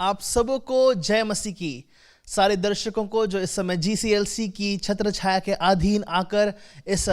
आप सबों को जय मसीह की। सारे दर्शकों को जो इस समय GCLC की छत्र छाया के अधीन आकर इस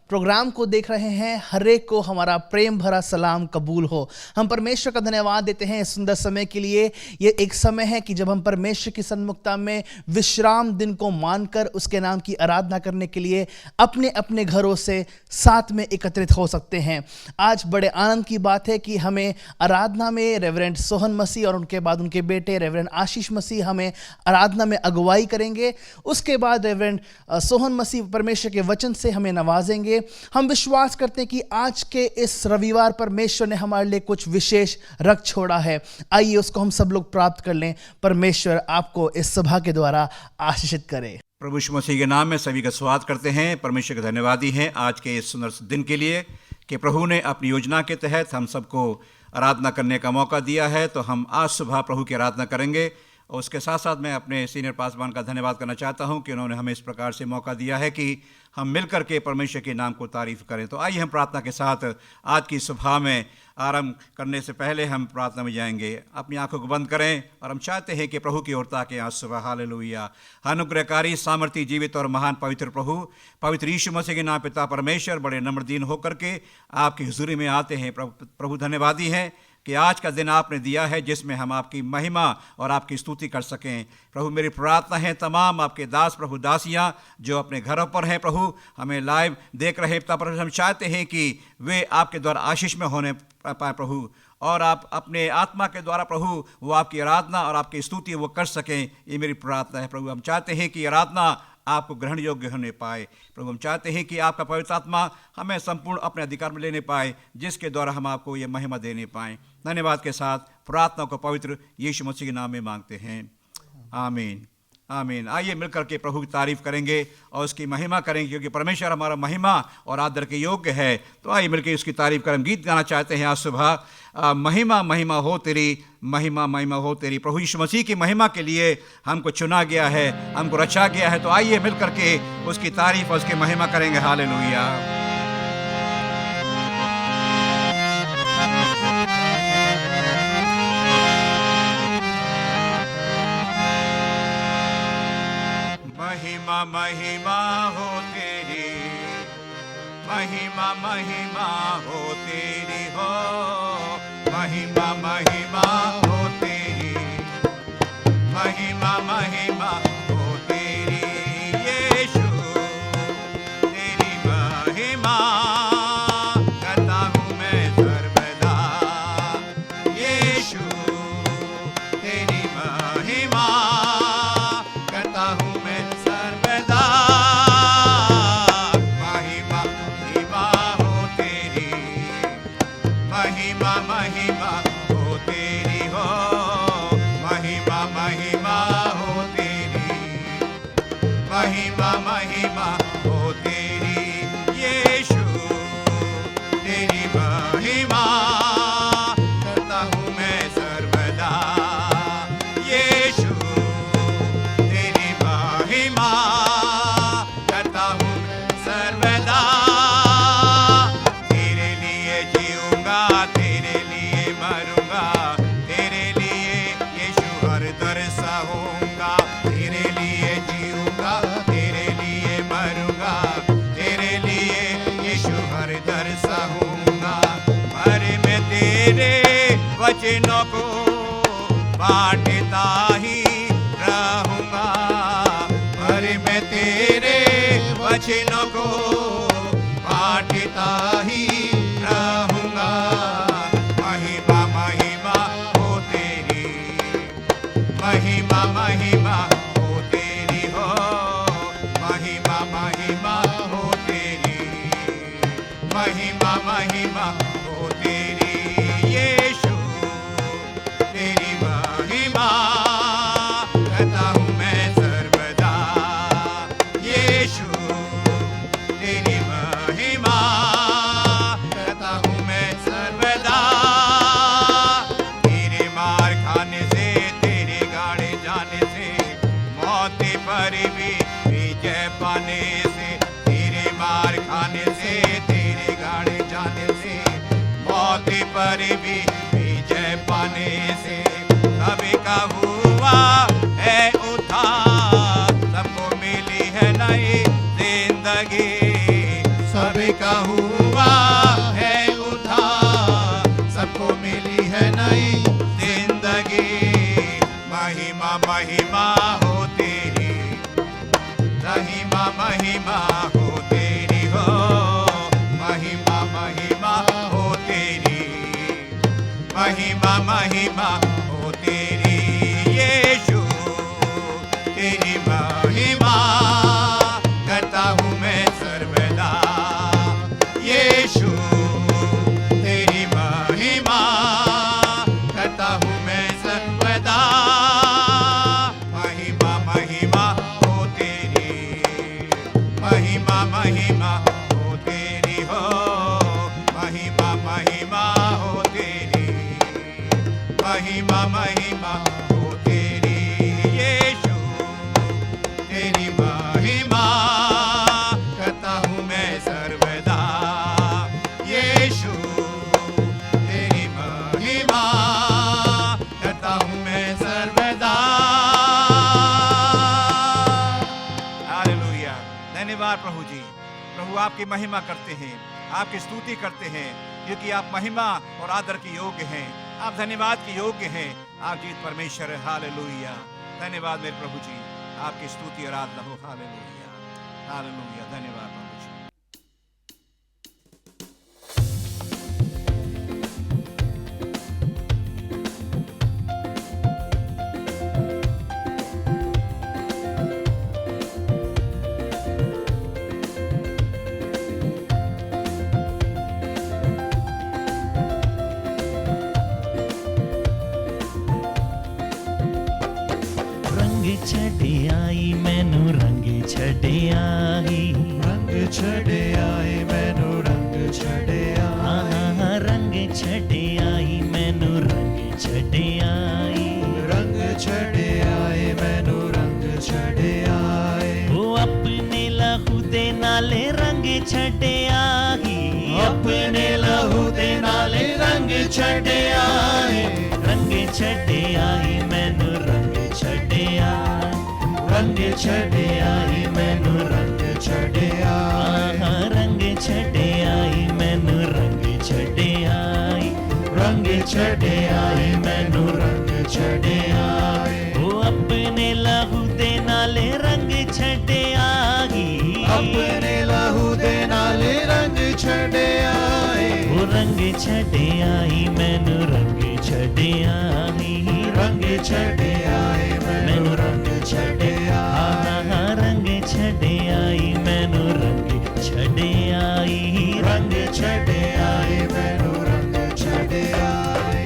प्रोग्राम को देख रहे हैं, हर एक को हमारा प्रेम भरा सलाम कबूल हो। हम परमेश्वर का धन्यवाद देते हैं इस सुंदर समय के लिए। ये एक समय है कि जब हम परमेश्वर की सन्मुखता में विश्राम दिन को मानकर उसके नाम की आराधना करने के लिए अपने अपने घरों से साथ में एकत्रित हो सकते हैं। आज बड़े आनंद की बात है कि हमें आराधना में रेवरेंड सोहन मसीह और उनके बाद उनके बेटे रेवरेंड आशीष मसीह हमें आराधना में अगुवाई करेंगे। उसके बाद रेवरेंड सोहन मसीह परमेश्वर के वचन से हमें नवाजेंगे। हम विश्वास करते हैं कि आज के इस रविवार परमेश्वर ने हमारे लिए कुछ विशेष रख छोड़ा है। आइए उसको हम सब लोग प्राप्त कर लें। परमेश्वर आपको इस सभा के द्वारा आशीषित करे। प्रभु यीशु मसीह के नाम में सभी का स्वागत करते हैं। परमेश्वर के धन्यवादी हैं आज के इस सुंदर दिन के लिए कि प्रभु ने अपनी योजना के तहत हम सबको आराधना करने का मौका दिया है। तो हम आज सुबह प्रभु की आराधना करेंगे और उसके साथ साथ मैं अपने सीनियर पासवान का धन्यवाद करना चाहता हूं कि उन्होंने हमें इस प्रकार से मौका दिया है कि हम मिलकर के परमेश्वर के नाम को तारीफ करें। तो आइए हम प्रार्थना के साथ आज की सुबह में आरंभ करने से पहले हम प्रार्थना में जाएंगे। अपनी आंखों को बंद करें और हम चाहते हैं कि प्रभु की ओर ताकें आज सुबह। हालेलुया। अनुग्रहकारी, सामर्थी, जीवित और महान पवित्र प्रभु, पवित्र यीशु मसीह के नाम पिता परमेश्वर बड़े नम्र दीन होकर के आपकी हुजूरी में आते हैं। प्रभु धन्यवादी हैं कि आज का दिन आपने दिया है जिसमें हम आपकी महिमा और आपकी स्तुति कर सकें। प्रभु मेरी प्रार्थना है तमाम आपके दास प्रभु दासियां जो अपने घरों पर हैं, प्रभु हमें लाइव देख रहे पिता परमेश्वर, हम चाहते हैं कि वे आपके द्वारा आशीष में होने पाए प्रभु, और आप अपने आत्मा के द्वारा प्रभु वो आपकी आराधना और आपकी स्तुति वो कर सकें। ये मेरी प्रार्थना है प्रभु। हम चाहते हैं कि आराधना आपको ग्रहण योग्य होने पाए। प्रभु हम चाहते हैं कि आपका पवित्र आत्मा हमें संपूर्ण अपने अधिकार में लेने पाए, जिसके द्वारा हम आपको ये महिमा देने पाएँ। धन्यवाद के साथ प्रार्थना को पवित्र यीशु मसीह के नाम में मांगते हैं, आमीन आमीन। आइए मिलकर के प्रभु की तारीफ करेंगे और उसकी महिमा करेंगे, क्योंकि परमेश्वर हमारा महिमा और आदर के योग्य है। तो आइए मिलकर उसकी तारीफ करें। गीत गाना चाहते हैं आज सुबह। महिमा महिमा हो तेरी, महिमा महिमा हो तेरी। प्रभु यीशु मसीह की महिमा के लिए हमको चुना गया है, हमको रचा गया है। तो आइए मिलकर के उसकी तारीफ और उसकी महिमा करेंगे। हालेलुया। महिमा महिमा हो तेरी, महिमा महिमा हो तेरी हो, महिमा महिमा हो तेरी, महिमा महिमा हो तेरी। यीशु तेरी महिमा करता हूँ मैं सर्वदा। यीशु तेरी महिमा करता हूँ मैं सर्वदा। महिमा महिमा हो तेरी, महिमा महिमा हो तेरी हो, महिमा महिमा हो तेरी, महिमा महिमा हो तेरी। यीशु तेरी महिमा करता हूँ मैं सर्वदा। यीशु तेरी महिमा करता हूँ सर्वदा। तेरे लिए जीऊंगा, तेरे लिए मरूंगा, तेरे लिए यीशु हर दर सहूंगा। तेरे लिए जीऊंगा, तेरे लिए मरूंगा, तेरे लिए यीशु हर दर सहूंगा। पर मैं तेरे वचनों को बांटता ही रहूंगा, पर मैं तेरे वचनों को बांटता ही रहूंगा। महिमा महिमा हो तेरी, महिमा महिमा हो तेरी हो, महिमा महिमा हो तेरी, महिमा महिमा हो तेरी। यीशु तेरी महिमा करता हूँ मैं सर्वदा। यीशु तेरी महिमा करता हूँ मैं सर्वदा। तेरे मार खाने से, तेरे गाड़े जाने से, मौत पर भी विजय पाने से। तेरे मार खाने से, तेरे गाड़े जाने से, मौत पर भी विजय पाने से। सभी का हुआ है उद्धार, सबको मिली है नई जिंदगी। सभी का हुआ है उद्धार, सबको मिली है नई जिंदगी। महिमा महिमा हो तेरी, महिमा महिमा हो तेरी हो, महिमा महिमा हो तेरी, महिमा महिमा हो तेरी यीशु, तेरी महिमा करता हूँ मैं सर्वदा। यीशु तेरी महिमा करता हूँ मैं सर्वदा। महिमा महिमा हो तेरी, महिमा महिमा हो तेरी हो, महिमा महिमा हो तेरी, महिमा महिमा हो तेरी यीशु, तेरी महिमा करता हूँ मैं सर्वदा। यीशु तेरी महिमा करता हूँ मैं सर्वदा। हालेलुया, धन्यवाद प्रभु जी। प्रभु आपकी महिमा करते हैं, आपकी स्तुति करते हैं, क्योंकि आप महिमा और आदर के योग्य हैं, आप धन्यवाद के योग्य हैं, आप जीत परमेश्वर है। हालेलुया, धन्यवाद मेरे प्रभु जी, आपकी स्तुति और आराधना हो। हालेलुया, हालेलुया, धन्यवाद प्रभु जी। रंग छड़े आई मैनू रंग छड़े आई, रंग छड़े आए मैनू रंग छड़े आए, रंग छड़े आई मैनू रंग छड़े आई। रंग छड़े आए मैनू रंग छड़े आए, वो अपने लहू दे नाले रंग छड़े आई, अपने लहू दे नाले रंग छड़े आए, रंग छड़े आई मैनू रंग छड़े आई, रंग छड़े आई मैनू रंग छड़े आए, रंग छड़े आई मैनू रंग छड़े आई। रंग छड़े आए मैनू रंग छड़े आए, वो अपने लहू दे नाले रंग छड़े आई, अपने लहू दे नाले रंग छड़े आए, वो रंग छड़े आई मैनू रंग छड़े आई, रंग छड़े आए मैनू रंग छड़े आए, रंग छड़े आई मैनू रंग छड़े आई। रंग छड़े आए मैनू रंग छड़े आए।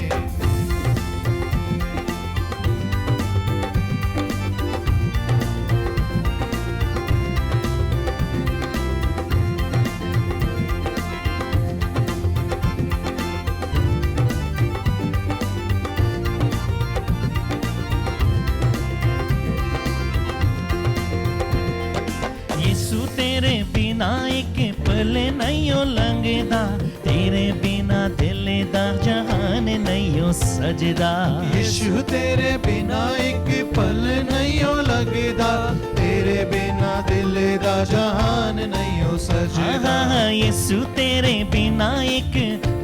यीशु तेरे बिना एक पल नहीं लंघदा, तेरे बिना दिल दा जहान नहीं सजदा। यीशु तेरे बिना एक पल नहीं लगदा, तेरे बिना दिल दा जहान नहीं सजदा। यीशु तेरे बिना एक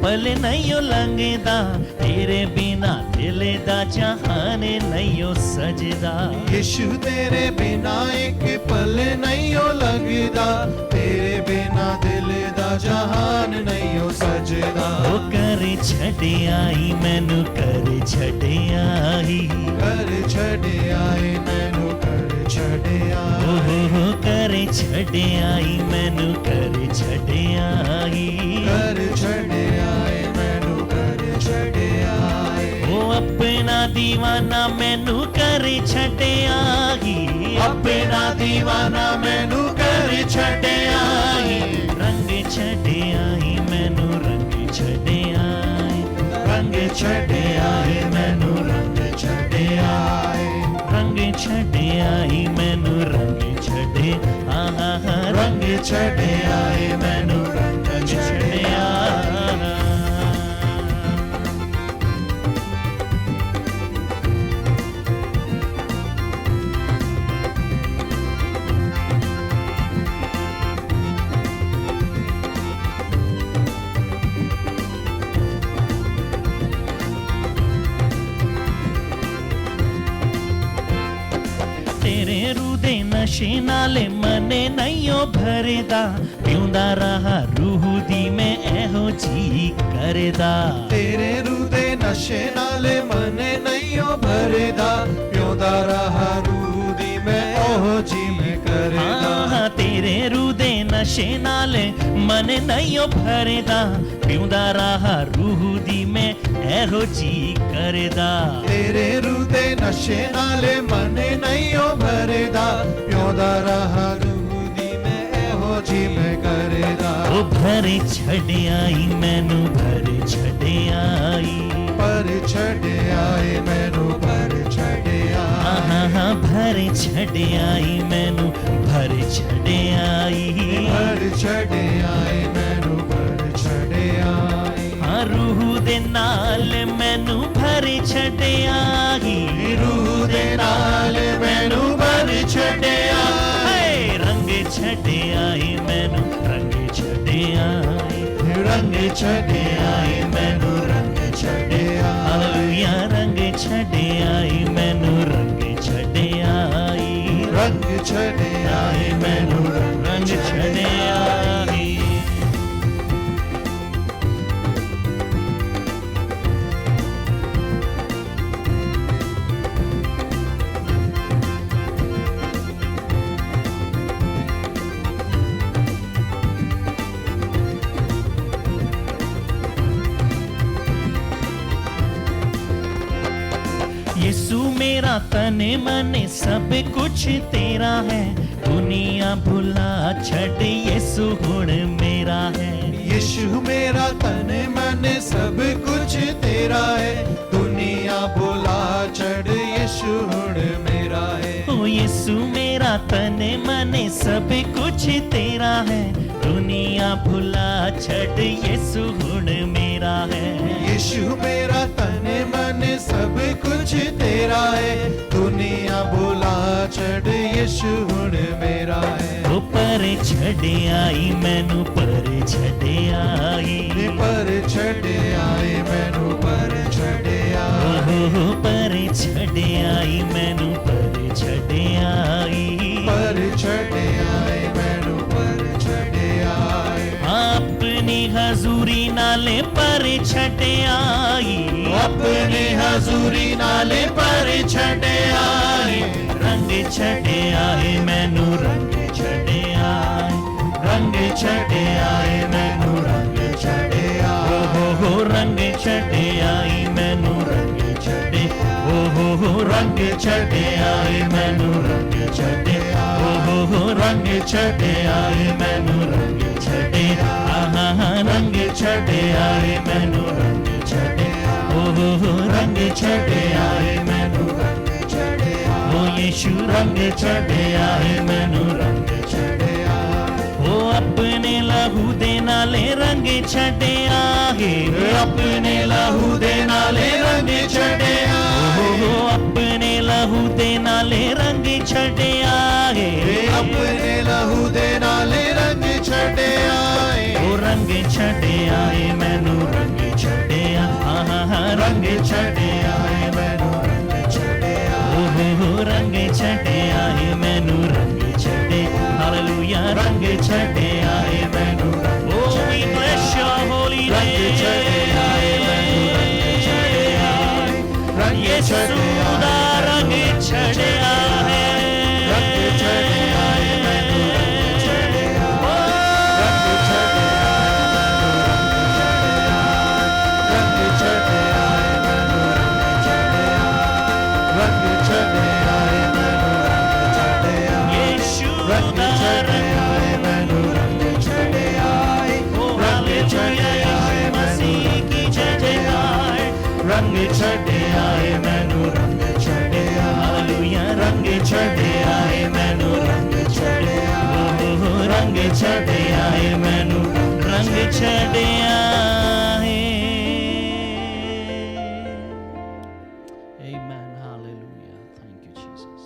पल नहीं लंघदा, तेरे बिना दिल दा जहान नहीं सजदा। यीशु तेरे बिना एक पल नहीं लगदा, तेरे बिना दिल दा जहान नहीं सजदा। ओ कर छड़े आई मैनू कर छड़े आई, कर छड़े आए मैनू कर छड़े आए, ओ कर छड़े आई मैनू कर छड़े आई। कर छड़े आए मैनू कर छड़े आए, ओ अपना दीवाना मैनू कर छड़े आई, अपना दीवाना मैनू कर छड़े आए, रंग छड़े आई मैनू रंग छड़े आई, रंग छड़े आए मैनू रंग छड़े आए, रंग छड़े आई मैनू रंग छड़े रंग छड़े आए मैनू रंग छड़े आए। तेरे रूदे नशे नाले मने नैयो भरेदा पिउंदा रहा रूह दी मैं एहो जी करेदा तेरे रूदे नशे नाले मने नैयो भरेदा प्योदा रहा रूह दी मैं ओहो जी मैं करेदा हाँ तेरे रूदे नशे नाले मने नैयो भरेदा पिउंदा रहा रूह दी मैं एहो जी करेदा तेरे रूदे नशे नाले मने नैयो भरेदा प्योदा रहा रूह दी मैं एहो जी मैं करेदा ओ भरे छड़े आई मैनू भरे छड़े आई पर छड़े आए मैनू पर छड़े आए हाँ भरे छड़े आई मैनू भरे छड़े आई पर छड़े आए मैनू पर छड़े आए हाँ रूह दे नाल मैनू भरे छड़े आई रूह दे नाल मैनू भर छड़े आए रंग छड़े आई मैनू रंग छड़े आई रंग छड़े आए मैनू रंग छड़े आए हालेलुया रंग छड़े आई मैनू रंग छड़े आई रंग छड़े आए मैनू रंग छड़े आई यीशु मेरा तने मने सब कुछ तेरा है दुनिया भुला छड़ यीशु हुण मेरा है यीशु मेरा तन मन सब कुछ तेरा है दुनिया बुला चढ़ यीशु हुण मेरा है ओ यीशु मेरा तने मने सब कुछ तेरा है दुनिया भुला छड़ यीशु हुण मेरा है यीशु मेरा तन मन सब कुछ तेरा है दुनिया बुला चढ़ यीशु हुण मेरा है ओ पर छड़े आई मैनू पर छड़े आई पर छड़े आए मैनू पर छड़े आए ओहो पर छड़े आई मैनू पर छड़े आई पर छड़े आए मैनू पर छड़े आए अपनी हजूरी नाले पर छड़े आई अपने हजूरी नाले पर छड़े आए रंग छड़े आए मैनू रंग छड़े आए रंग छड़े आए मैनू रंग छड़े आए ओहो रंग छड़े आई मैनू रंग छड़े ओहो रंग छड़े आए मैनू रंग छड़े ओहो रंग छड़े आए मैनू रंग छड़े आहा रंग छड़े आए मैनू रंग छड़े ओहो रंग छड़े आए मैनू रंग छड़े ओ यीशु रंग छड़े आए मैनू रंग छड़े ओ अपने लहू दे नाले रंग छड़े आए अपने लहू दे नाले रंग छड़े आए ओ अपने लहू दे नाले रंग छड़े आए अपने लहू दे नाले रंग छड़े आए ओ रंग छड़े आए मैनू रंग छड़े आहा रंग छड़े आए मैनू रंग छड़े ओहो रंग छड़े आए मैनू रंग छड़े हालेलुया रंग छड़े आए मैनू ओ वी ब्लेस योर होली रंग छड़े आए मैनू रंग छड़े आए रंग यीशु दा रंग छड़े आए रंग छड़े आए मैनू रंग छड़े आए रंग छड़े आए मैनू रंग छड़े आए रंग छड़े आए मैनू रंग छड़े आए यीशु रंग दा छड़े आए मैनू रंग छड़े आए रंग छड़े आए मसीह की जय जयकार रंग छड़े आए मैनू रंग छड़े आए हालेलुया रंग छड़े आए मैनू रंग छड़े आए रंग छड़े आए मैनू रंग छड़े आए Amen hallelujah thank you Jesus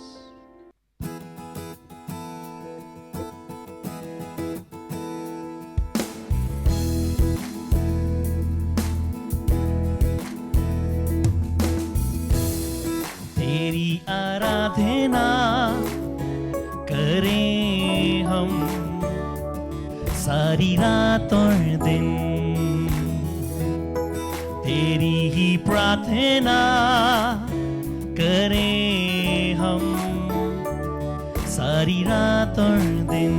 तेरी आराधना सारी रात और दिन तेरी ही प्रार्थना करें हम, सारी रात और दिन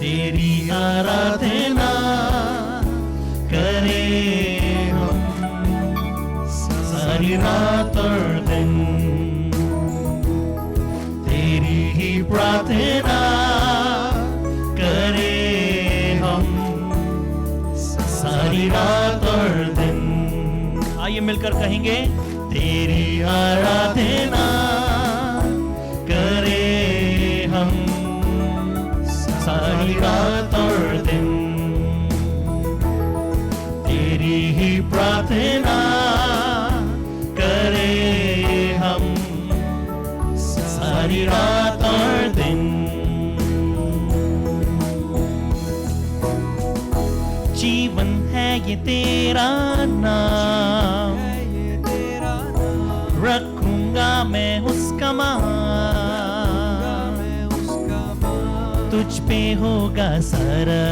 तेरी आराधना करें हम, सारी रात और दिन तेरी ही प्रार्थना करें हम, सारी रात और दिन। आइए मिलकर कहेंगे, तेरी आराधना करें हम, सारी रात और दिन तेरी ही प्रार्थना करें हम, सारी रात और दिन। जीवन है ये तेरा नाम, रखूंगा मैं उसका मान, तुझ पे होगा सारा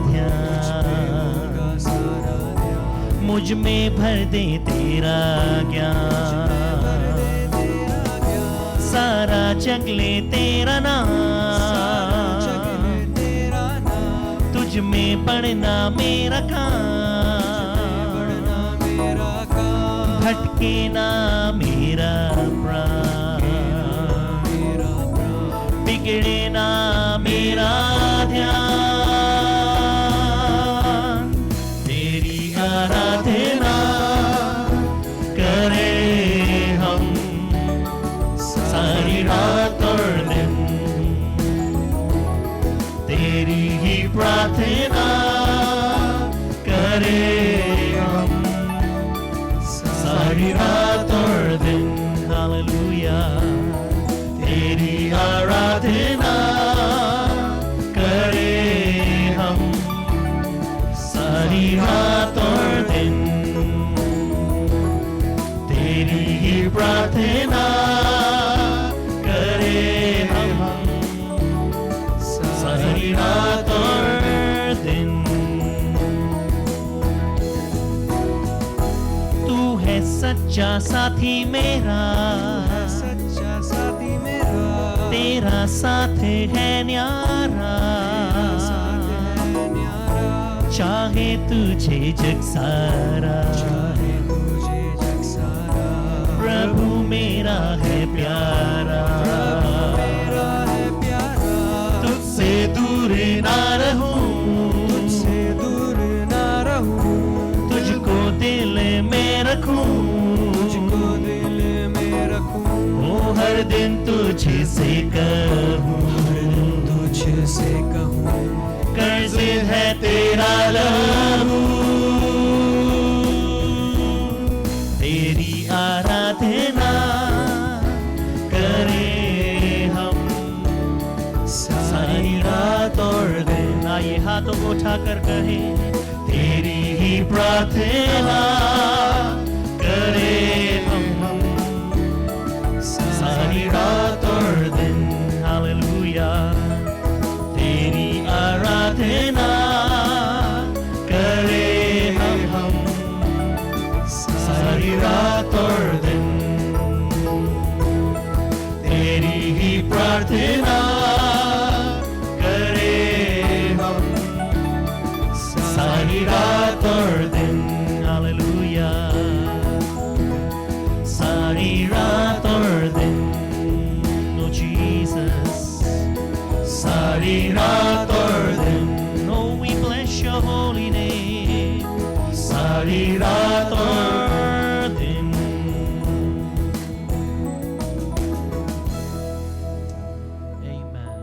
ध्यान, मुझ में भर दे तेरा ज्ञान, सारा जग ले तेरा नाम, तुझ में पढ़ना मेरा काम, भटके ना मेरा प्राण, बिगड़े ना मेरा ध्यान, तेरी आराधना करें हम, सारी रात और दिन तेरी ही प्रार्थना करें हम, सारी रात और दिन। हालेलुया, तेरी आराधना करें हम, सारी रात और दिन तेरी ही प्रार्थना करें हम, सारी रात और दिन। तू है सच्चा साथी मेरा, तेरा साथ है न्यारा, चाहे तुझे जग सारा, प्रभु मेरा है प्यारा, तुझसे दूर ना रहूं, तुझको दिल में रखूं, ओ हर दिन तुझसे कहूं, कर्ज है तेरा लहू, तेरी आराधना करें हम, सारी रात और दिन। आइए हाथों को उठाकर कहें, तेरी ही प्रार्थना करें हम, सारी रात और दिन। हालेलुया, तेरी आराधना करें हम, सारी रात और दिन तेरी ही प्रार्थना करें हम, सारी रात और दिन। हालेलुया, सारी रात और दिन। ओ जीसस, सारी रात और दिन। Oh, we bless your holy name. सारी रात और दिन। Amen.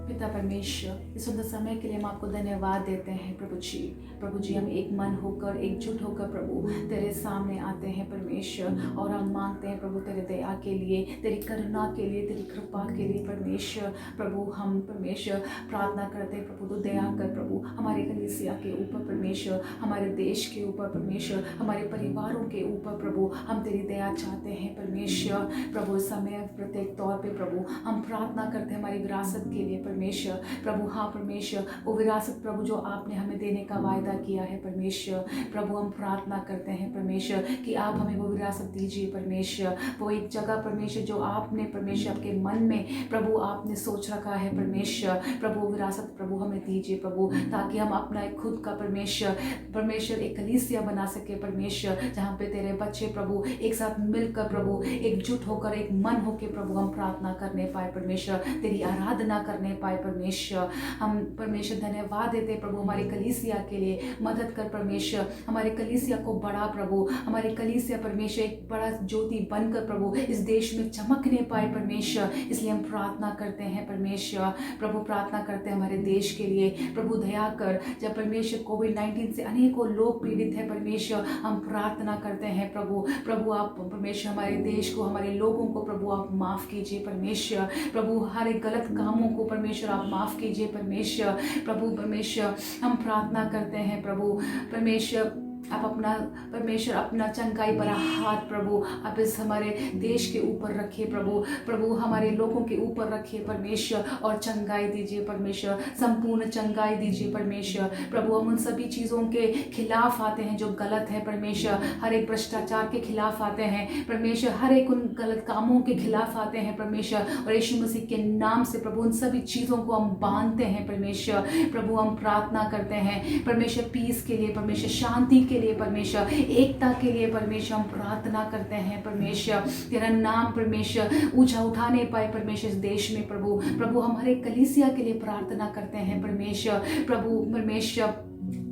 पिता परमेश्वर, इस सुंदर समय के लिए हम आपको धन्यवाद देते हैं प्रभु जी। प्रभु जी, हम एक मन होकर एकजुट होकर प्रभु तेरे सामने आते हैं परमेश्वर, और हम मांगते हैं प्रभु तेरे दया के लिए, तेरी करुणा के लिए, तेरी कृपा के लिए परमेश्वर। प्रभु हम परमेश्वर प्रार्थना करते हैं प्रभु, तो दया कर प्रभु हमारे कलीसिया के ऊपर परमेश्वर, हमारे देश के ऊपर परमेश्वर, हमारे परिवारों के ऊपर प्रभु हम तेरी दया चाहते हैं परमेश्वर। प्रभु समय प्रत्येक तौर पे प्रभु हम प्रार्थना करते हैं हमारी विरासत के लिए परमेश्वर। परमेश्वर। प्रभु हाँ परमेश्वर, वो विरासत प्रभु जो आपने हमें देने का वायदा किया है परमेश्वर। प्रभु हम प्रार्थना करते हैं परमेश्वर कि आप हमें वो विरासत दीजिए परमेश्वर। वो एक जगह परमेश्वर जो आपने परमेश्वर आपके मन में प्रभु आपने सोच रखा है परमेश्वर। प्रभु विरासत प्रभु हमें दीजिए प्रभु, ताकि हम अपना एक खुद का परमेश्वर एक कलीसिया बना सके परमेश्वर, जहाँ पे तेरे बच्चे प्रभु एक साथ मिलकर प्रभु एकजुट होकर एक मन होकर प्रभु हम प्रार्थना करने पाए परमेश्वर, तेरी आराधना करने पाए परमेश्वर। हम परमेश्वर धन्यवाद देते प्रभु हमारी कलीसिया के लिए। मदद कर परमेश्वर, हमारे कलीसिया को बढ़ा प्रभु, हमारी कलीसिया परमेश्वर एक बड़ा ज्योति बनकर प्रभु इस देश में चमकने पाए परमेश्वर। इसलिए हम प्रार्थना करते हैं परमेश्वर। प्रभु प्रार्थना करते हैं हमारे देश के लिए। प्रभु दया कर, जब परमेश्वर कोविड-19 से अनेकों लोग पीड़ित है परमेश्वर, हम प्रार्थना करते हैं प्रभु आप परमेश्वर हमारे देश को, हमारे लोगों को प्रभु आप माफ कीजिए परमेश्वर। प्रभु हर एक गलत कामों को परमेश्वर आप माफ कीजिए परमेश्वर। प्रभु परमेश्वर हम प्रार्थना करते हैं प्रभु परमेश्वर, आप अपना परमेश्वर अपना चंगाई भरा हाथ प्रभु आप इस हमारे देश के ऊपर रखिए प्रभु हमारे लोगों के ऊपर रखिए परमेश्वर, और चंगाई दीजिए परमेश्वर, संपूर्ण चंगाई दीजिए परमेश्वर। प्रभु हम उन सभी चीज़ों के खिलाफ आते हैं जो गलत है परमेश्वर, हर एक भ्रष्टाचार के खिलाफ आते हैं परमेश्वर, हर एक उन गलत कामों के खिलाफ आते हैं परमेश्वर, और यीशु मसीह के नाम से प्रभु उन सभी चीज़ों को हम बांधते हैं परमेश्वर। प्रभु हम प्रार्थना करते हैं परमेश्वर पीस के लिए परमेश्वर, शांति के लिए परमेश्वर, एकता के लिए परमेश्वर हम प्रार्थना करते हैं परमेश्वर। तेरा नाम परमेश्वर ऊंचा उठाने पाए परमेश्वर इस देश में प्रभु हमारे कलीसिया के लिए प्रार्थना करते हैं परमेश्वर। प्रभु परमेश्वर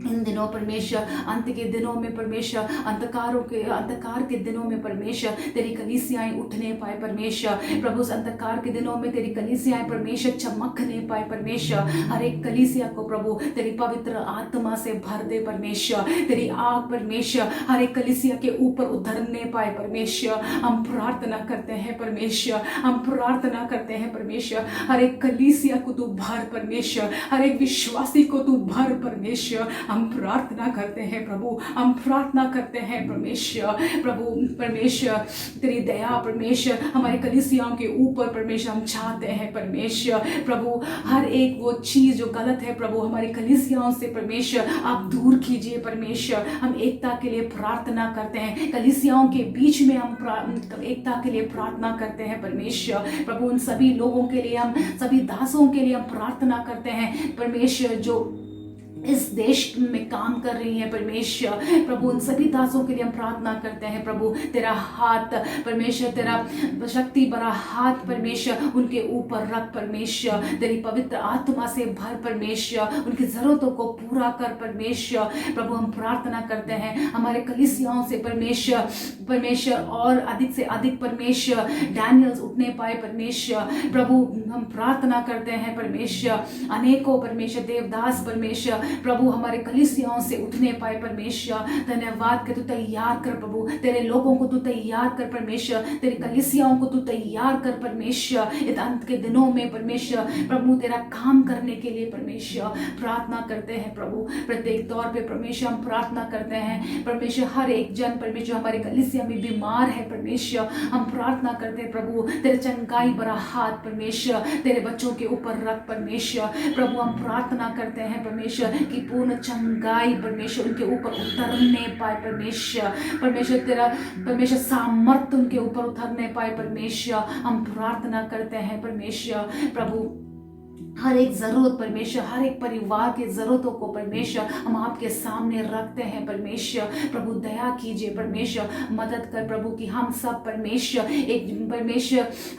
इन दिनों परमेश्वर, अंत के दिनों में परमेश्वर, अंधकार के दिनों में परमेश्वर तेरी कलीसियाएं उठने पाए परमेश्वर। प्रभु उस अंधकार के दिनों में तेरी कलीसियाएं परमेश्वर चमकने पाए परमेश्वर। हर एक कलीसिया को प्रभु तेरी पवित्र आत्मा से भर दे परमेश्वर, तेरी आग परमेश्वर हर एक कलीसिया के ऊपर उतरने पाए परमेश्वर। हम प्रार्थना करते हैं परमेश्वर, हम प्रार्थना करते हैं परमेश्वर, हर एक कलीसिया को तू भर परमेश्वर, हर एक विश्वासी को तू भर परमेश्वर। हम प्रार्थना करते हैं प्रभु, हम प्रार्थना करते हैं परमेश्वर। प्रभु परमेश्वर तेरी दया परमेश्वर हमारे कलीसियाओं के ऊपर परमेश्वर हम चाहते हैं परमेश्वर। प्रभु हर एक वो चीज़ जो गलत है प्रभु हमारी कलीसियाओं से परमेश्वर आप दूर कीजिए परमेश्वर। हम एकता के लिए प्रार्थना करते हैं, कलीसियाओं के बीच में हम एकता के लिए प्रार्थना करते हैं परमेश्वर। प्रभु उन सभी लोगों के लिए, हम सभी दासों के लिए हम प्रार्थना करते हैं परमेश्वर जो इस देश में काम कर रही है परमेश्वर। प्रभु उन सभी दासों के लिए हम प्रार्थना करते हैं प्रभु, तेरा हाथ परमेश्वर, तेरा शक्ति भरा हाथ परमेश्वर उनके ऊपर रख परमेश्वर, तेरी पवित्र आत्मा से भर परमेश्वर, उनकी जरूरतों को पूरा कर परमेश्वर। प्रभु हम प्रार्थना करते हैं हमारे कलीसियाओं से परमेश्वर और अधिक से अधिक परमेश्वर डैनियल्स उठने पाए परमेश्वर। प्रभु हम प्रार्थना करते हैं परमेश्वर अनेकों परमेश्वर देवदास परमेश्वर प्रभु हमारे कलीसियाओं से उठने पाए परमेश्वर। धन्यवाद के तू तैयार कर प्रभु, तेरे लोगों को तू तैयार कर परमेश्वर, तेरी कलीसियाओं को तू तैयार कर परमेश्वर। इस अंत के दिनों में परमेश्वर प्रभु तेरा काम करने के लिए परमेश्वर प्रार्थना करते हैं प्रभु। प्रत्येक तौर पे परमेश्वर हम प्रार्थना करते हैं परमेश्वर, हर एक जन परमेश्वर हमारे कलीसिया में बीमार है परमेश्वर, हम प्रार्थना करते हैं प्रभु तेरे चंगाई भरा हाथ परमेश्वर तेरे बच्चों के ऊपर रख परमेश्वर। प्रभु हम प्रार्थना करते हैं परमेश्वर कि पूर्ण चंगाई परमेश्वर उनके ऊपर उतरने पाए परमेश्वर तेरा परमेश्वर सामर्थ्य उनके ऊपर उतरने पाए परमेश्वर। हम प्रार्थना करते हैं परमेश्वर प्रभु हर एक जरूरत परमेश्वर, हर एक परिवार की जरूरतों को परमेश्वर हम आपके सामने रखते हैं परमेश्वर। प्रभु दया कीजिए परमेश्वर, मदद कर प्रभु कि हम सब परमेश्वर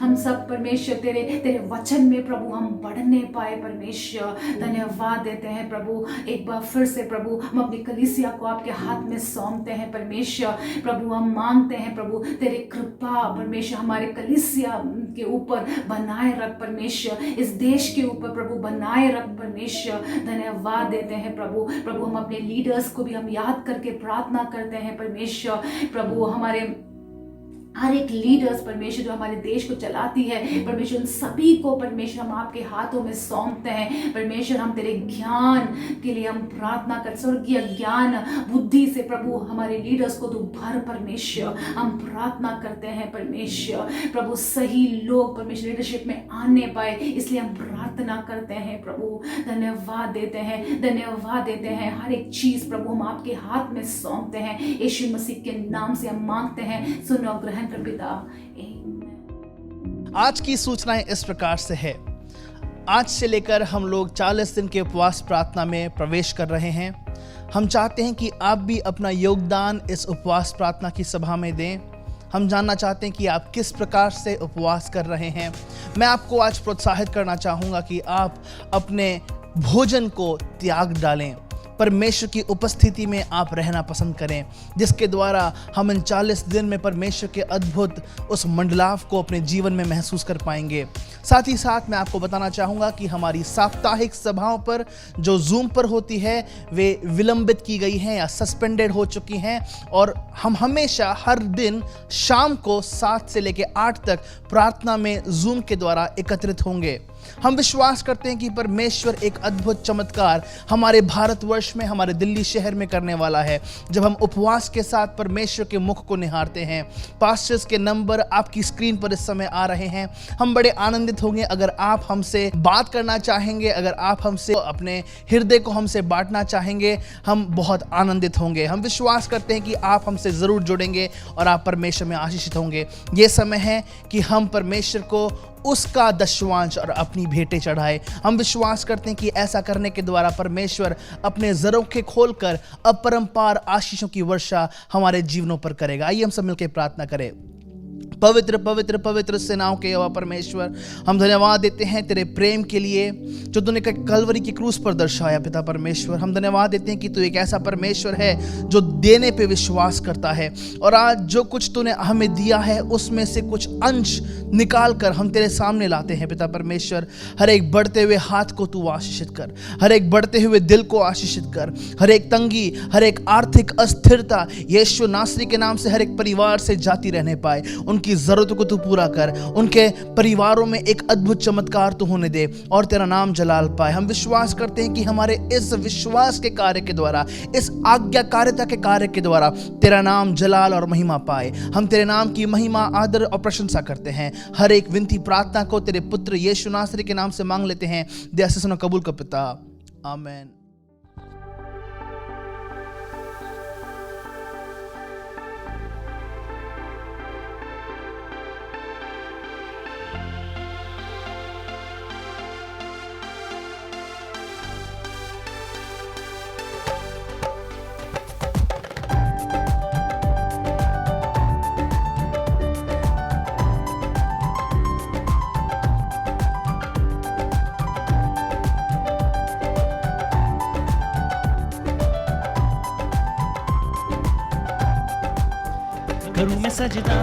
हम सब परमेश्वर तेरे वचन में प्रभु हम बढ़ने पाए परमेश्वर। धन्यवाद देते हैं प्रभु, एक बार फिर से प्रभु हम अपनी कलीसिया को आपके हाथ में सौंपते हैं परमेश्वर। प्रभु हम मांगते हैं प्रभु तेरी कृपा परमेश्वर हमारे कलीसिया के ऊपर बनाए रख परमेश्वर, इस देश के ऊपर प्रभु बनाए रख परमेश्वर। धन्यवाद देते हैं प्रभु हम अपने लीडर्स को भी हम याद करके प्रार्थना करते हैं परमेश्वर। प्रभु हर एक लीडर्स परमेश्वर जो हमारे देश को चलाती है परमेश्वर, उन सभी को परमेश्वर हम आपके हाथों में सौंपते हैं परमेश्वर। हम तेरे ज्ञान के लिए हम प्रार्थना कर, स्वर्गीय ज्ञान बुद्धि से प्रभु हमारे लीडर्स को तू भर परमेश्वर। हम प्रार्थना करते हैं परमेश्वर प्रभु, सही लोग परमेश्वर लीडरशिप में आने पाए, इसलिए हम प्रार्थना करते हैं प्रभु। धन्यवाद देते हैं, धन्यवाद देते हैं। हर एक चीज प्रभु हम आपके हाथ में सौंपते हैं, यीशु मसीह के नाम से हम मांगते हैं, सुनो ग्रहण कर पिता। आमीन। आज की सूचनाएं इस प्रकार से है। आज से लेकर हम लोग 40 दिन के उपवास प्रार्थना में प्रवेश कर रहे हैं। हम चाहते हैं कि आप भी अपना योगदान इस उपवास प्रार्थना की सभा में दें। हम जानना चाहते हैं कि आप किस प्रकार से उपवास कर रहे हैं। मैं आपको आज प्रोत्साहित करना चाहूँगा कि आप अपने भोजन को त्याग डालें, परमेश्वर की उपस्थिति में आप रहना पसंद करें, जिसके द्वारा हम इन 40 दिन में परमेश्वर के अद्भुत उस मंडलाव को अपने जीवन में महसूस कर पाएंगे। साथ ही साथ मैं आपको बताना चाहूँगा कि हमारी साप्ताहिक सभाओं पर जो जूम पर होती है वे विलंबित की गई हैं या सस्पेंडेड हो चुकी हैं, और हम हमेशा हर दिन शाम को 7 से लेकर 8 तक प्रार्थना में जूम के द्वारा एकत्रित होंगे। हम विश्वास करते हैं कि परमेश्वर एक अद्भुत चमत्कार हमारे भारतवर्ष में, हमारे दिल्ली शहर में करने वाला है, जब हम उपवास के साथ परमेश्वर के मुख को निहारते हैं। पास्टर्स के नंबर आपकी स्क्रीन पर इस समय आ रहे हैं। हम बड़े आनंदित होंगे अगर आप हमसे बात करना चाहेंगे, अगर आप हमसे अपने हृदय को हमसे बांटना चाहेंगे, हम बहुत आनंदित होंगे। हम विश्वास करते हैं कि आप हमसे ज़रूर जुड़ेंगे और आप परमेश्वर में आशीषित होंगे। ये समय है कि हम परमेश्वर को उसका दशवांश और अपनी भेंटें चढ़ाए। हम विश्वास करते हैं कि ऐसा करने के द्वारा परमेश्वर अपने ज़रोखे खोलकर अपरंपार आशीषों की वर्षा हमारे जीवनों पर करेगा। आइए हम सब मिलकर प्रार्थना करें। पवित्र पवित्र पवित्र सेनाओं के यहोवा परमेश्वर, हम धन्यवाद देते हैं तेरे प्रेम के लिए जो तूने कलवरी की क्रूस पर दर्शाया। पिता परमेश्वर, हम धन्यवाद देते हैं कि तू एक ऐसा परमेश्वर है जो देने पे विश्वास करता है, और आज जो कुछ तूने हमें दिया है उसमें से कुछ अंश निकाल कर हम तेरे सामने लाते हैं। पिता परमेश्वर, हर एक बढ़ते हुए हाथ को तू आशीषित कर, हर एक बढ़ते हुए दिल को आशीषित कर, हर एक तंगी, हर एक आर्थिक अस्थिरता यीशु नासरी के नाम से हर एक परिवार से जाती रहने पाए। उनकी जरूरतों को तू पूरा कर, उनके परिवारों में एक अद्भुत चमत्कार तू होने दे और तेरा नाम जलाल पाए। हम विश्वास करते हैं कि हमारे इस विश्वास के कार्य के द्वारा, इस आज्ञाकारिता के कार्य के द्वारा तेरा नाम जलाल और महिमा पाए। हम तेरे नाम की महिमा, आदर और प्रशंसा करते हैं। हर एक विनती प्रार्थना को तेरे पुत्र यीशु नासरी के नाम से मांग लेते हैं। दया से सुनो, कबूल कर पिता, आमीन। करूँ मैं सजदा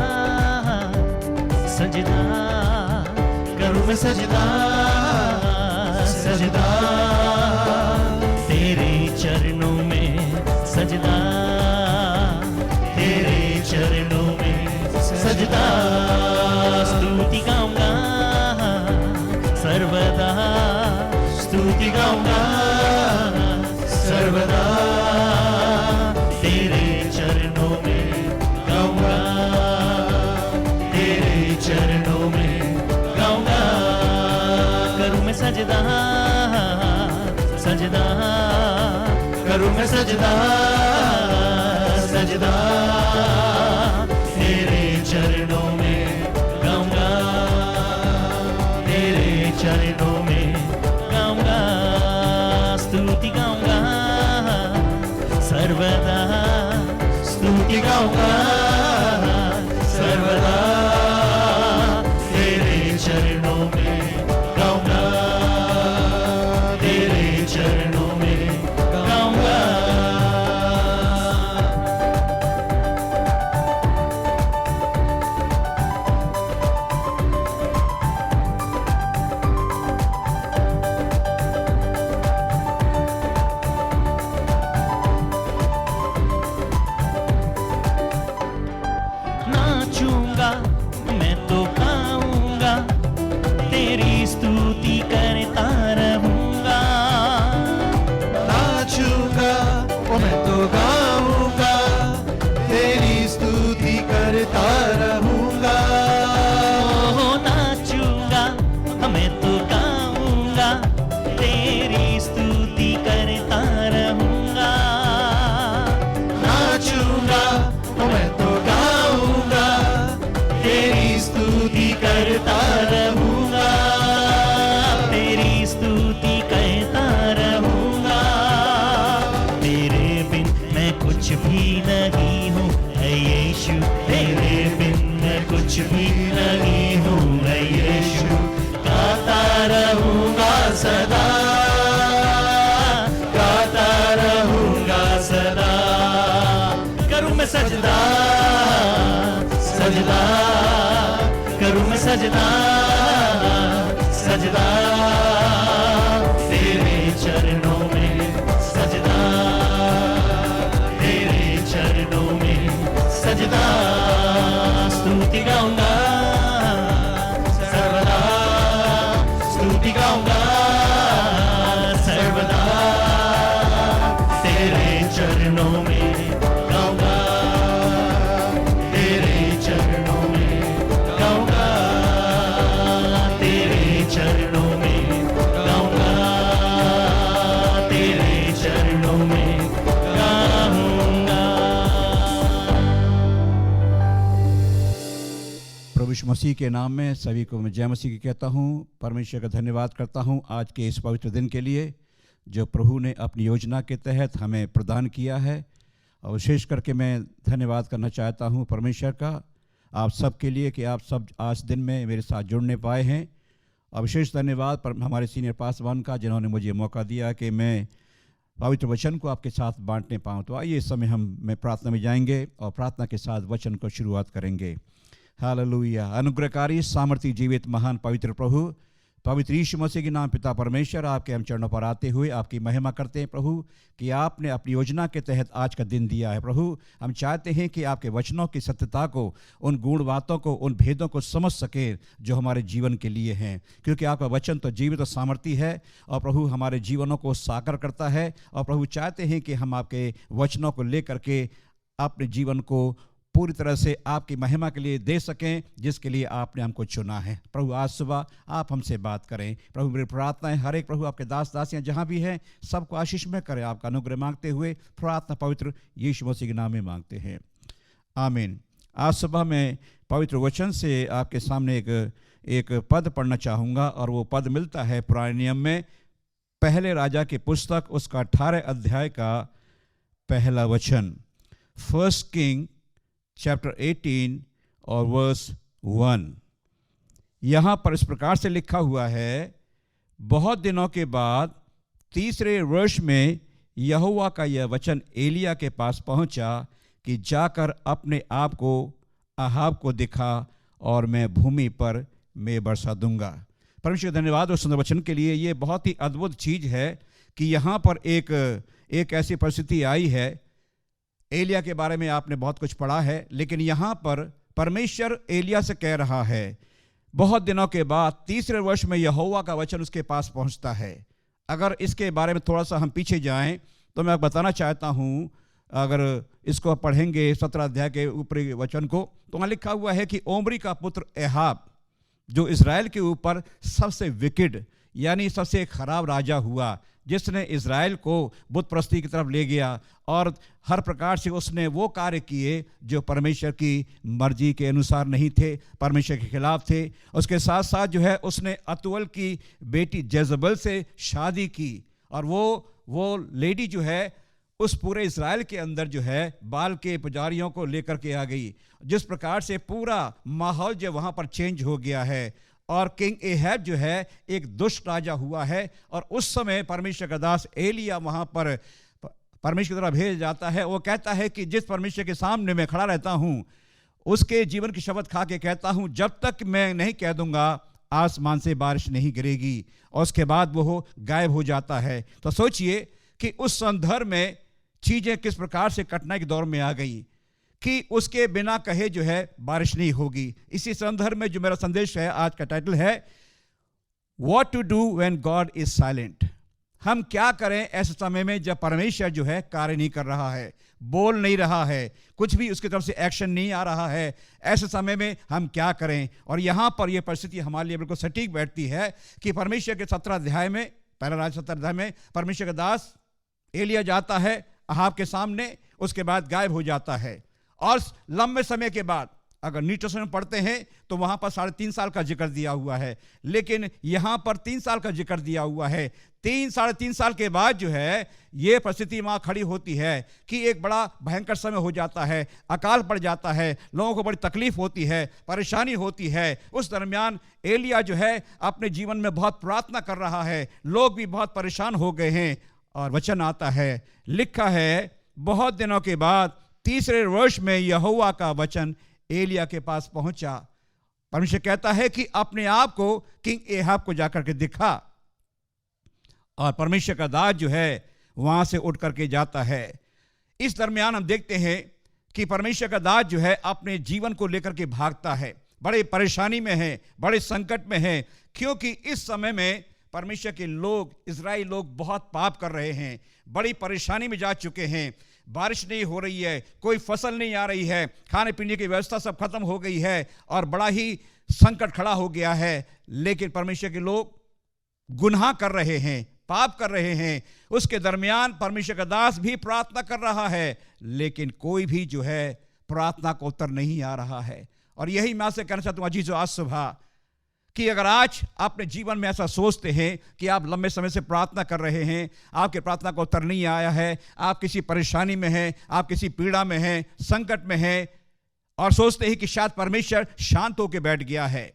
सजदा, करूँ मैं सजदा सजदा, तेरे चरणों में सजदा, तेरे चरणों में सजदा। स्तुति गाऊंगा सर्वदा, स्तुति गाऊंगा सर्वदा, तेरे चरणों में गाऊंगा, तेरे चरणों में गाऊंगा। करूँ मैं सजदा सजदा, करूँ मैं सजदा सजदा, तेरे चरणों में गाऊंगा, तेरे चरणों में गाऊंगा। स्तुति गाऊंगा सर्वदा, स्तुति गाऊंगा सर्वदा, तेरे चरणों में गाऊंगा, तेरे चरणों में गाऊंगा। तेरी स्तुति करता रहूंगा। नाचूंगा ओ मैं तो गाऊंगा, तेरी स्तुति करता रहूंगा। ओ नाचूंगा मैं तो गाऊंगा, तेरी स्तुति करता रहूंगा। नाचूंगा ओ मैं तो गाऊंगा, तेरी स्तुति करता रहूंगा। तेरी स्तुति करता रहूंगा। तेरे बिन मैं कुछ भी नहीं हूँ है यीशु, तेरे बिन मैं कुछ भी नहीं हूँ है यीशु। गाता रहूंगा सदा, गाता रहूंगा सदा। करूँ मैं सजदा, सजदा करूँ मैं सजदा, सजदा तेरे चरणों में सजदा, तेरे चरणों में सजदा। स्तुति गाऊंगा सर्वदा, स्तुति गाऊंगा सर्वदा, तेरे चरणों में गाऊंगा, तेरे चरणों में गाऊंगा, तेरे चरणों में गाऊंगा, तेरे चरणों में गाऊंगा। प्रभु यीशु मसीह के नाम में सभी को मैं जय मसीह की कहता हूँ। परमेश्वर का धन्यवाद करता हूँ आज के इस पवित्र दिन के लिए जो प्रभु ने अपनी योजना के तहत हमें प्रदान किया है। और विशेष करके मैं धन्यवाद करना चाहता हूँ परमेश्वर का आप सब के लिए कि आप सब आज दिन में मेरे साथ जुड़ने पाए हैं। और विशेष धन्यवाद पर हमारे सीनियर पासवान का जिन्होंने मुझे मौका दिया कि मैं पवित्र वचन को आपके साथ बांटने पाऊँ। तो आइए इस समय मैं प्रार्थना में जाएंगे और प्रार्थना के साथ वचन को शुरुआत करेंगे। हालेलुया। अनुग्रहकारी सामर्थी जीवित महान पवित्र प्रभु, पवित्र यीशु मसीह के नाम पिता परमेश्वर, आपके हम चरणों पर आते हुए आपकी महिमा करते हैं प्रभु कि आपने अपनी योजना के तहत आज का दिन दिया है। प्रभु हम चाहते हैं कि आपके वचनों की सत्यता को, उन गूढ़ बातों को, उन भेदों को समझ सके जो हमारे जीवन के लिए हैं, क्योंकि आपका वचन तो जीवित और सामर्थी है और प्रभु हमारे जीवनों को साकार करता है। और प्रभु चाहते हैं कि हम आपके वचनों को लेकर के अपने जीवन को पूरी तरह से आपकी महिमा के लिए दे सकें जिसके लिए आपने हमको चुना है। प्रभु आज सुबह आप हमसे बात करें। प्रभु मेरी प्रार्थना है हर एक प्रभु आपके दास दासियां जहां भी हैं सबको आशीष में करें। आपका अनुग्रह मांगते हुए प्रार्थना पवित्र यीशु मसीह के नाम में मांगते हैं, आमीन। आज सुबह मैं पवित्र वचन से आपके सामने एक पद पढ़ना चाहूँगा और वो पद मिलता है पुराने नियम में पहले राजा की पुस्तक उसका 18 अध्याय का पहला वचन, 1 किंग चैप्टर 18 और वर्स 1। यहाँ पर इस प्रकार से लिखा हुआ है, बहुत दिनों के बाद तीसरे वर्ष में यहोवा का यह वचन एलिया के पास पहुंचा कि जाकर अपने आप को अहाब को दिखा और मैं भूमि पर मैं बरसा दूंगा। परमेश्वर धन्यवाद उस सुंदर वचन के लिए। ये बहुत ही अद्भुत चीज़ है कि यहाँ पर एक ऐसी परिस्थिति आई है। एलिया के बारे में आपने बहुत कुछ पढ़ा है, लेकिन यहाँ पर परमेश्वर एलिया से कह रहा है, बहुत दिनों के बाद तीसरे वर्ष में यहोवा का वचन उसके पास पहुँचता है। अगर इसके बारे में थोड़ा सा हम पीछे जाएं तो मैं बताना चाहता हूँ, अगर इसको पढ़ेंगे 17 अध्याय के ऊपरी वचन को, तो वहाँ लिखा हुआ है कि ओमरी का पुत्र अहाब जो इज़राइल के ऊपर सबसे विकेड यानी सबसे खराब राजा हुआ, जिसने इज़राइल को बुत प्रस्ती की तरफ ले गया और हर प्रकार से उसने वो कार्य किए जो परमेश्वर की मर्जी के अनुसार नहीं थे, परमेश्वर के खिलाफ थे। उसके साथ साथ जो है उसने अतुअल की बेटी जेजबेल से शादी की और वो लेडी जो है उस पूरे इज़राइल के अंदर जो है बाल के पुजारियों को लेकर के आ गई, जिस प्रकार से पूरा माहौल जो वहाँ पर चेंज हो गया है। और किंग एहब जो है एक दुष्ट राजा हुआ है और उस समय परमेश्वर का दास एलिया वहाँ पर परमेश्वर की तरफ भेज जाता है। वो कहता है कि जिस परमेश्वर के सामने मैं खड़ा रहता हूँ उसके जीवन की शपथ खा के कहता हूँ, जब तक मैं नहीं कह दूंगा आसमान से बारिश नहीं गिरेगी, और उसके बाद वो गायब हो जाता है। तो सोचिए कि उस संदर्भ में चीज़ें किस प्रकार से कठिनाई के दौर में आ गई कि उसके बिना कहे जो है बारिश नहीं होगी। इसी संदर्भ में जो मेरा संदेश है, आज का टाइटल है What to do when God is silent? हम क्या करें ऐसे समय में जब परमेश्वर जो है कार्य नहीं कर रहा है, बोल नहीं रहा है, कुछ भी उसकी तरफ से एक्शन नहीं आ रहा है। ऐसे समय में हम क्या करें? और यहाँ पर यह परिस्थिति हमारे लिए बिल्कुल सटीक बैठती है कि परमेश्वर के 17 अध्याय में, पहला राज 17 अध्याय में परमेश्वर का दास एलिया जाता है अहाब के सामने, उसके बाद गायब हो जाता है। और लंबे समय के बाद अगर न्यू टेस्टामेंट पढ़ते हैं तो वहां पर 3.5 साल का जिक्र दिया हुआ है, लेकिन यहां पर 3 साल का जिक्र दिया हुआ है। 3-3.5 साल के बाद जो है ये परिस्थिति वहां खड़ी होती है कि एक बड़ा भयंकर समय हो जाता है, अकाल पड़ जाता है, लोगों को बड़ी तकलीफ होती है, परेशानी होती है। उस दरमियान एलिया जो है अपने जीवन में बहुत प्रार्थना कर रहा है, लोग भी बहुत परेशान हो गए हैं। और वचन आता है, लिखा है, बहुत दिनों के बाद 3रे वर्ष में यहोवा का वचन एलिया के पास पहुंचा। परमेश्वर कहता है कि अपने आप को किंग एहाब को जाकर के दिखा, और परमेश्वर का दास जो है वहां से उठ करके जाता है। इस दरमियान हम देखते हैं कि परमेश्वर का दास जो है अपने जीवन को लेकर के भागता है, बड़े परेशानी में है, बड़े संकट में है, क्योंकि इस समय में परमेश्वर के लोग, इजराइल लोग बहुत पाप कर रहे हैं, बड़ी परेशानी में जा चुके हैं। बारिश नहीं हो रही है, कोई फसल नहीं आ रही है, खाने पीने की व्यवस्था सब खत्म हो गई है और बड़ा ही संकट खड़ा हो गया है। लेकिन परमेश्वर के लोग गुनाह कर रहे हैं, पाप कर रहे हैं। उसके दरमियान परमेश्वर का दास भी प्रार्थना कर रहा है, लेकिन कोई भी जो है प्रार्थना को उत्तर नहीं आ रहा है। और यही मैं आपसे कहना चाहता हूं अजीजों, आज सुबह कि अगर आज अपने जीवन में ऐसा सोचते हैं कि आप लंबे समय से प्रार्थना कर रहे हैं, आपके प्रार्थना का उत्तर नहीं आया है, आप किसी परेशानी में हैं, आप किसी पीड़ा में हैं, संकट में हैं, और सोचते हैं कि शायद परमेश्वर शांत होकर बैठ गया है,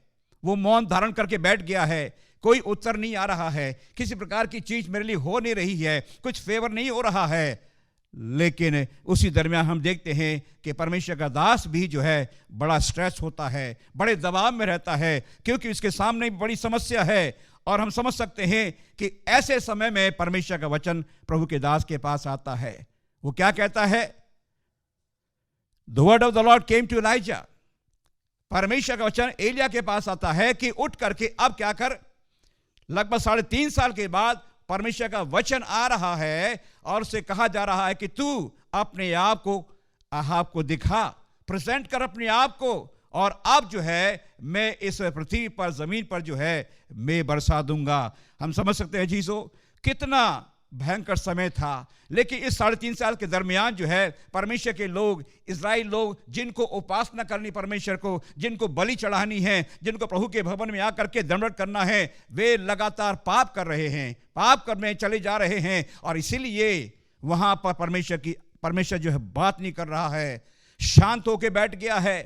वो मौन धारण करके बैठ गया है, कोई उत्तर नहीं आ रहा है, किसी प्रकार की चीज मेरे लिए हो नहीं रही है, कुछ फेवर नहीं हो रहा है। लेकिन उसी दरमियान हम देखते हैं कि परमेश्वर का दास भी जो है बड़ा स्ट्रेस होता है, बड़े दबाव में रहता है, क्योंकि उसके सामने बड़ी समस्या है। और हम समझ सकते हैं कि ऐसे समय में परमेश्वर का वचन प्रभु के दास के पास आता है। वो क्या कहता है? The word of the Lord came to Elijah. परमेश्वर का वचन एलिया के पास आता है कि उठ करके अब क्या कर। लगभग 3.5 साल के बाद परमेश्वर का वचन आ रहा है और उसे कहा जा रहा है कि तू अपने आप को अहाब को दिखा, प्रेजेंट कर अपने आप को, और अब जो है मैं इस पृथ्वी पर, जमीन पर जो है मैं बरसा दूंगा। हम समझ सकते हैं जीसो कितना भयंकर समय था। लेकिन इस 3.5 साल के दरमियान जो है परमेश्वर के लोग, इजराइल लोग, जिनको उपासना करनी परमेश्वर को, जिनको बलि चढ़ानी है, जिनको प्रभु के भवन में आकर के दंडवत करना है, वे लगातार पाप कर रहे हैं, पाप करने चले जा रहे हैं। और इसीलिए वहां पर परमेश्वर जो है बात नहीं कर रहा है, शांत होकर बैठ गया है।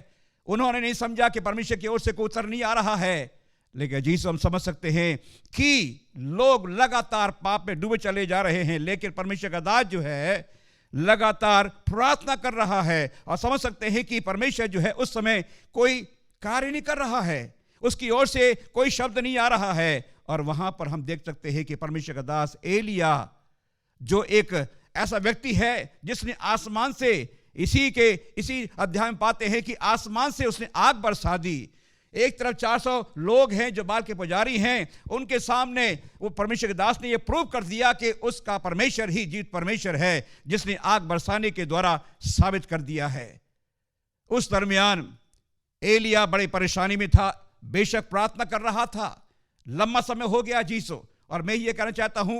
उन्होंने नहीं समझा कि परमेश्वर की ओर से कोई उत्तर नहीं आ रहा है। लेकिन जीसस हम समझ सकते हैं कि लोग लगातार पाप में डूबे चले जा रहे हैं, लेकिन परमेश्वर का दास जो है लगातार प्रार्थना कर रहा है। और समझ सकते हैं कि परमेश्वर जो है उस समय कोई कार्य नहीं कर रहा है, उसकी ओर से कोई शब्द नहीं आ रहा है। और वहां पर हम देख सकते हैं कि परमेश्वर का दास एलिया, जो एक ऐसा व्यक्ति है जिसने आसमान से, इसी अध्याय में पाते हैं कि आसमान से उसने आग बरसा दी। एक तरफ 400 लोग हैं जो बाल के पुजारी हैं, उनके सामने वो परमेश्वर के दास ने ये प्रूव कर दिया कि उसका परमेश्वर ही जीवित परमेश्वर है, जिसने आग बरसाने के द्वारा साबित कर दिया है। उस दरमियान एलिया बड़ी परेशानी में था, बेशक प्रार्थना कर रहा था, लंबा समय हो गया जीसो। और मैं ये कहना चाहता हूं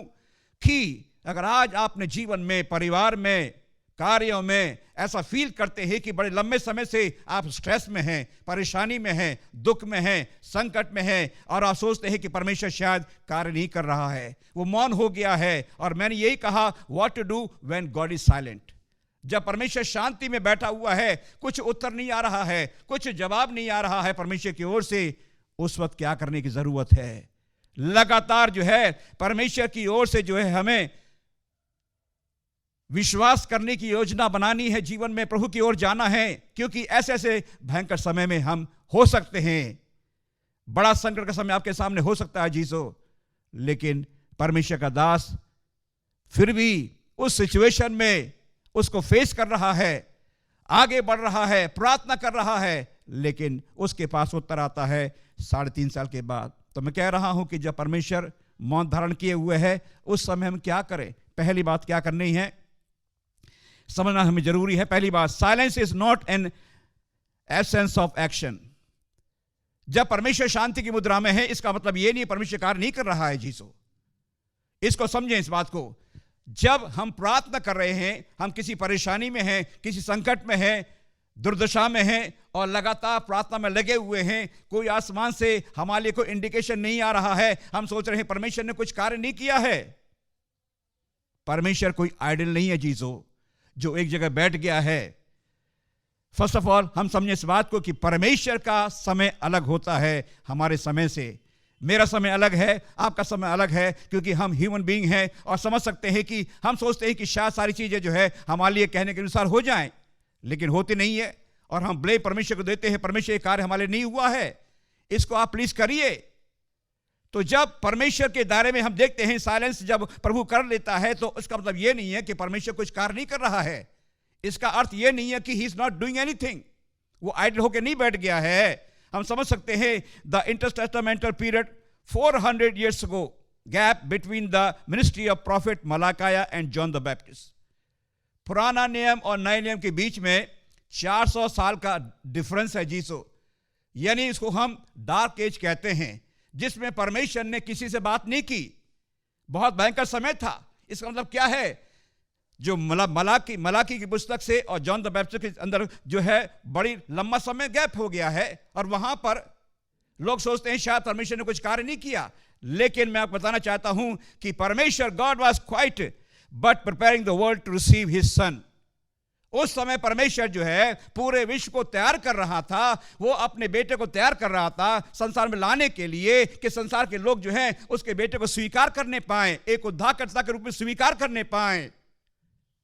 कि अगर आज आपने जीवन में, परिवार में, कार्यों में ऐसा फील करते हैं कि बड़े लंबे समय से आप स्ट्रेस में हैं, परेशानी में हैं, दुख में हैं, संकट में हैं, और आप सोचते हैं कि परमेश्वर शायद कार्य नहीं कर रहा है, वो मौन हो गया है। और मैंने यही कहा, what to do when God is silent. जब परमेश्वर शांति में बैठा हुआ है, कुछ उत्तर नहीं आ रहा है, कुछ जवाब नहीं आ रहा है परमेश्वर की ओर से, उस वक्त क्या करने की जरूरत है? लगातार जो है परमेश्वर की ओर से जो है हमें विश्वास करने की योजना बनानी है, जीवन में प्रभु की ओर जाना है, क्योंकि ऐसे ऐसे भयंकर समय में हम हो सकते हैं। बड़ा संकट का समय आपके सामने हो सकता है जीसो, लेकिन परमेश्वर का दास फिर भी उस सिचुएशन में उसको फेस कर रहा है, आगे बढ़ रहा है, प्रार्थना कर रहा है, लेकिन उसके पास उत्तर आता है 3.5 साल के बाद। तो मैं कह रहा हूं कि जब परमेश्वर मौन धारण किए हुए है उस समय हम क्या करें। पहली बात क्या करनी है, समझना हमें जरूरी है। पहली बात, silence is not an absence of action. जब परमेश्वर शांति की मुद्रा में है इसका मतलब यह नहीं परमेश्वर कार्य नहीं कर रहा है। जीसो इसको समझें, इस बात को। जब हम प्रार्थना कर रहे हैं, हम किसी परेशानी में हैं, किसी संकट में हैं, दुर्दशा में हैं और लगातार प्रार्थना में लगे हुए हैं, कोई आसमान से हमारे लिए कोई इंडिकेशन नहीं आ रहा है, हम सोच रहे हैं परमेश्वर ने कुछ कार्य नहीं किया है। परमेश्वर कोई आइडल नहीं है जीसो जो एक जगह बैठ गया है। फर्स्ट ऑफ ऑल हम समझे इस बात को कि परमेश्वर का समय अलग होता है हमारे समय से। मेरा समय अलग है, आपका समय अलग है, क्योंकि हम ह्यूमन बीइंग हैं और समझ सकते हैं कि हम सोचते हैं कि शायद सारी चीजें जो है हमारे लिए कहने के अनुसार हो जाएं, लेकिन होती नहीं है और हम ब्लेम परमेश्वर को देते हैं, परमेश्वर ये कार्य हमारे लिए नहीं हुआ है, इसको आप प्लीज करिए। तो जब परमेश्वर के दायरे में हम देखते हैं साइलेंस जब प्रभु कर लेता है तो उसका मतलब यह नहीं है कि परमेश्वर कुछ कार्य नहीं कर रहा है। इसका अर्थ यह नहीं है कि he is not doing anything, वो आइडल होकर नहीं बैठ गया है। हम समझ सकते हैं the इंटरटेस्टामेंटल period 400 years ago gap between the ministry of prophet Malachi and John the Baptist। पुराना नियम और नए नियम के बीच में 400 साल का डिफरेंस है जीसो, यानी इसको हम डार्क एज कहते हैं जिसमें परमेश्वर ने किसी से बात नहीं की। बहुत भयंकर समय था। इसका मतलब क्या है, जो मलाकी की पुस्तक से और जॉन द बैप्टिस्ट के अंदर जो है बड़ी लंबा समय गैप हो गया है और वहां पर लोग सोचते हैं शायद परमेश्वर ने कुछ कार्य नहीं किया, लेकिन मैं आपको बताना चाहता हूं कि परमेश्वर God was quiet but preparing the world to receive his son. उस समय परमेश्वर जो है पूरे विश्व को तैयार कर रहा था, वो अपने बेटे को तैयार कर रहा था संसार में लाने के लिए कि संसार के लोग जो हैं उसके बेटे को स्वीकार करने पाए, एक उद्धारकर्ता के रूप में स्वीकार करने पाए।